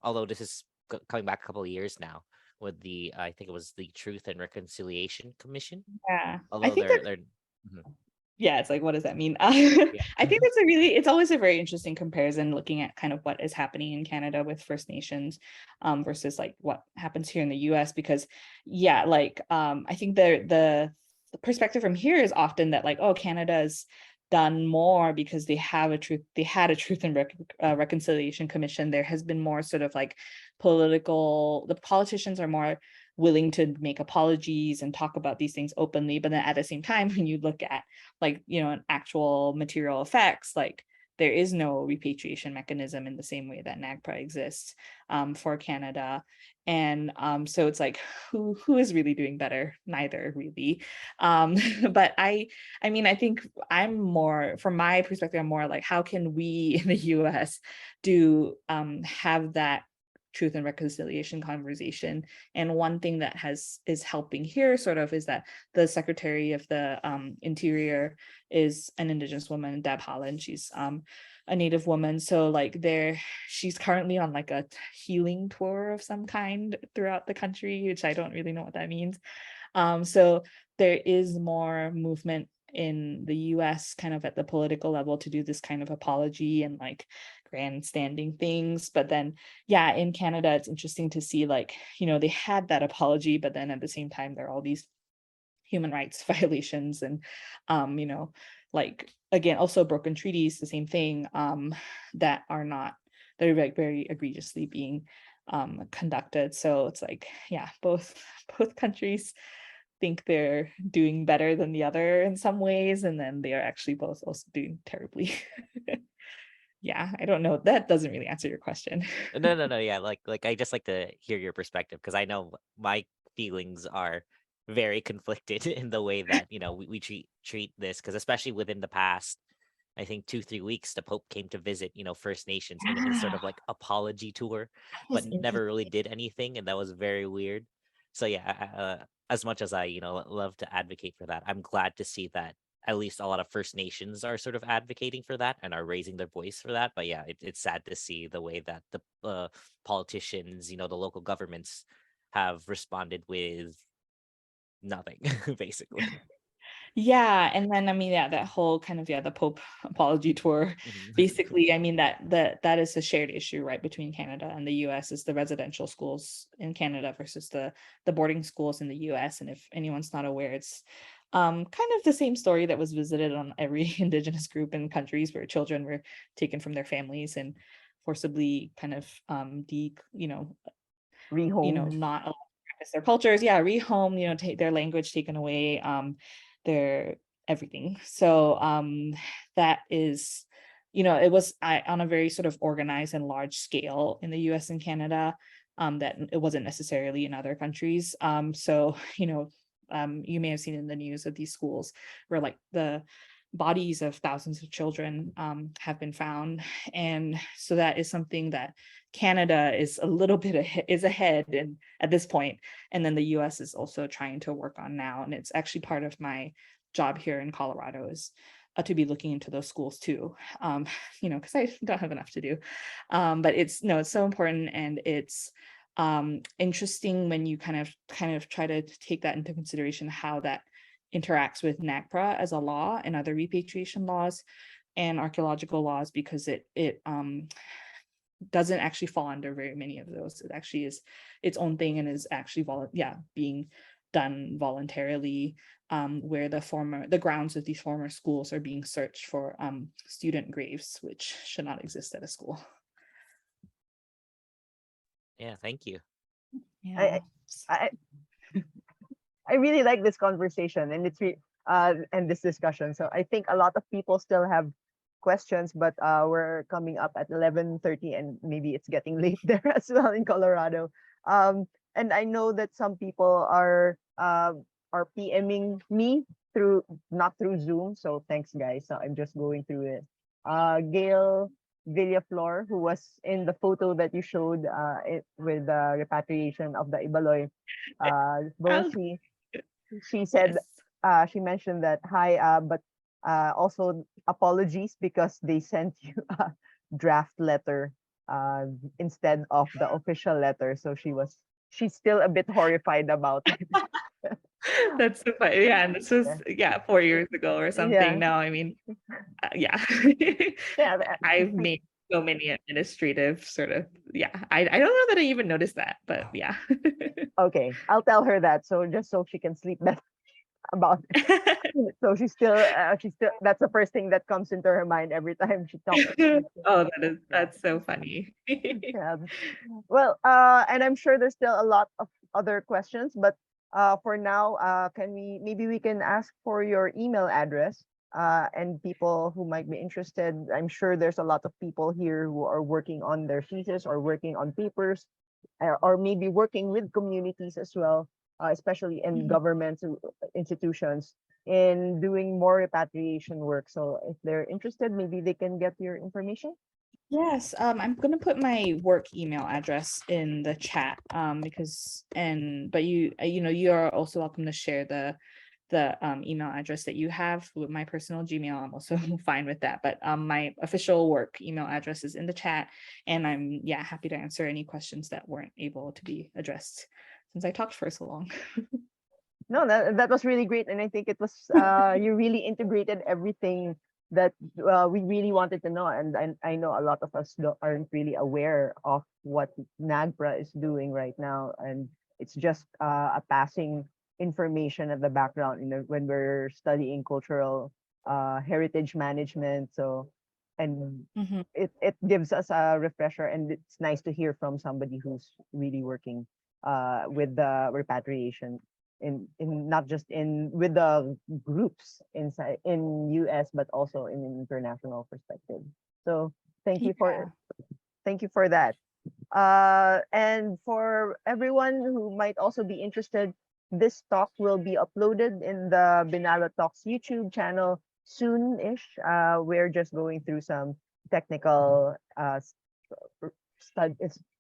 although this is coming back a couple of years now, with the I think it was the Truth and Reconciliation Commission. Yeah, Although I think they're Mhm. yeah, it's like, what does that mean? Yeah. I think it's always a very interesting comparison, looking at kind of what is happening in Canada with First Nations versus like what happens here in the US, because yeah, like I think the perspective from here is often that like, oh, Canada's done more because they had a Truth and Reconciliation Commission. There has been more sort of like the politicians are more willing to make apologies and talk about these things openly, but then at the same time, when you look at like an actual material effects, like there is no repatriation mechanism in the same way that NAGPRA exists for Canada. And so it's like, who is really doing better? Neither, really. But I mean, I think I'm more, from my perspective, I'm more like, how can we in the US have that Truth and Reconciliation conversation? And one thing that is helping here sort of is that the Secretary of the Interior is an Indigenous woman, Deb Haaland. She's a Native woman, so like she's currently on like a healing tour of some kind throughout the country, which I don't really know what that means. So there is more movement in the US kind of at the political level to do this kind of apology and like grandstanding things. But then yeah, in Canada, it's interesting to see like, they had that apology, but then at the same time, there are all these human rights violations and like, again, also broken treaties, the same thing, that are like very egregiously being conducted. So it's like, yeah, both countries think they're doing better than the other in some ways, and then they are actually both also doing terribly. Yeah, I don't know, that doesn't really answer your question. No, yeah, like I just like to hear your perspective, because I know my feelings are very conflicted in the way that we treat this, because especially within the past, I think 2-3 weeks, the Pope came to visit First Nations in sort of like apology tour, but never really did anything, and that was very weird. So yeah, as much as I love to advocate for that, I'm glad to see that at least a lot of First Nations are sort of advocating for that and are raising their voice for that. But yeah, it's sad to see the way that the politicians, the local governments, have responded with nothing, basically. Yeah, and then I mean, yeah, that whole kind of the Pope apology tour. Mhm. Basically, I mean that is a shared issue, right, between Canada and the US, is the residential schools in Canada versus the boarding schools in the US. And if anyone's not aware, it's kind of the same story that was visited on every Indigenous group in countries where children were taken from their families and forcibly kind of Rehomed. not allowed to practice their cultures, rehome, take their language taken away, their everything. So that is, it was on a very sort of organized and large scale in the US and Canada, that it wasn't necessarily in other countries. So you may have seen in the news of these schools where like the bodies of thousands of children have been found. And so that is something that Canada is a little bit ahead and at this point, and then the US is also trying to work on now. And it's actually part of my job here in Colorado, is to be looking into those schools too, because I don't have enough to do. But it's so important, and it's interesting when you kind of try to take that into consideration, how that interacts with NAGPRA as a law and other repatriation laws and archaeological laws, because it doesn't actually fall under very many of those. It actually is its own thing and is actually being done voluntarily, where the grounds of these former schools are being searched for student graves, which should not exist at a school. Yeah, thank you. Yeah. I I really like this conversation, and and this discussion. So I think a lot of people still have questions, but we're coming up at 11:30, and maybe it's getting late there as well in Colorado. And I know that some people are PMing me not through Zoom. So thanks, guys. So I'm just going through it. Gail Villaflor, who was in the photo that you showed with the repatriation of the Ibaloy. She said, Yes. she mentioned that, hi, but also apologies because they sent you a draft letter instead of the official letter. So she's still a bit horrified about it. That's so funny. Yeah, and this was Yeah. 4 years ago or something. Yeah. No, I mean, yeah. Yeah. I've made so many administrative sort of, I don't know that I even noticed that, but yeah. Okay, I'll tell her that, so just so she can sleep better about it. So she's still that's the first thing that comes into her mind every time she talks. Oh, that's so funny. Yeah. Well, and I'm sure there's still a lot of other questions, but for now, maybe we can ask for your email address, and people who might be interested. I'm sure there's a lot of people here who are working on their thesis or working on papers, or maybe working with communities as well, especially in government institutions, in doing more repatriation work. So if they're interested, maybe they can get your information. Yes, I'm gonna put my work email address in the chat, but you are also welcome to share the email address that you have with my personal Gmail. I'm also fine with that, but my official work email address is in the chat, and I'm happy to answer any questions that weren't able to be addressed since I talked for so long. No, that was really great, and I think it was you really integrated everything that we really wanted to know, and I know a lot of us aren't really aware of what NAGPRA is doing right now, and it's just a passing information at the background, when we're studying cultural heritage management. So, and it gives us a refresher, and it's nice to hear from somebody who's really working with the repatriation in not just with the groups inside in US, but also in an international perspective. So thank you for that. And for everyone who might also be interested, this talk will be uploaded in the BINALOT Talks YouTube channel soon-ish. We're just going through some technical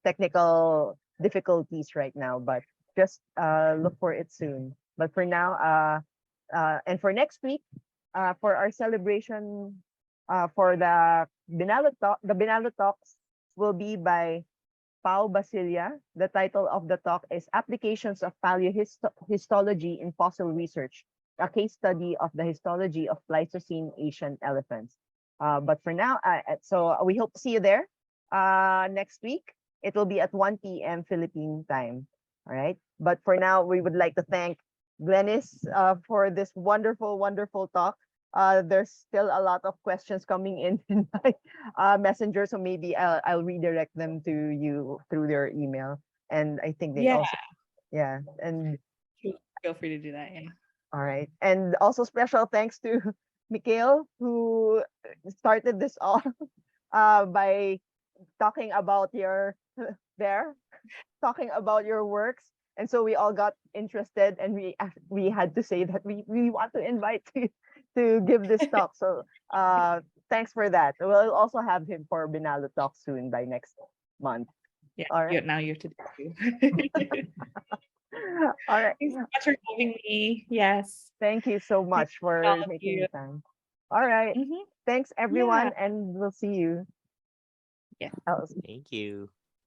technical difficulties right now, but just look for it soon. But for now, and for next week, for our celebration, for the BINALOT Talks will be by Pau Basilia. The title of the talk is Applications of Paleohistology in Fossil Research, a case study of the histology of Pleistocene Asian elephants. But for now, so we hope to see you there next week. It will be at 1 p.m. Philippine time. All right. But for now, we would like to thank Glenys for this wonderful, wonderful talk. There's still a lot of questions coming in my messenger, so maybe I'll redirect them to you through their email. And I think they also, and feel free to do that. Yeah. All right. And also special thanks to Mikhail, who started this all by talking about talking about your works. And so we all got interested, and we had to say that we want to invite you to give this talk. So thanks for that. We'll also have him for BINALOT Talk soon by next month. Yeah, all right. Now you have to do. All right. Thanks so much for having me. Yes. Thank you so much for all of making you. the time. All right. Mhm. Thanks everyone, and we'll see you Yeah. else. Thank you.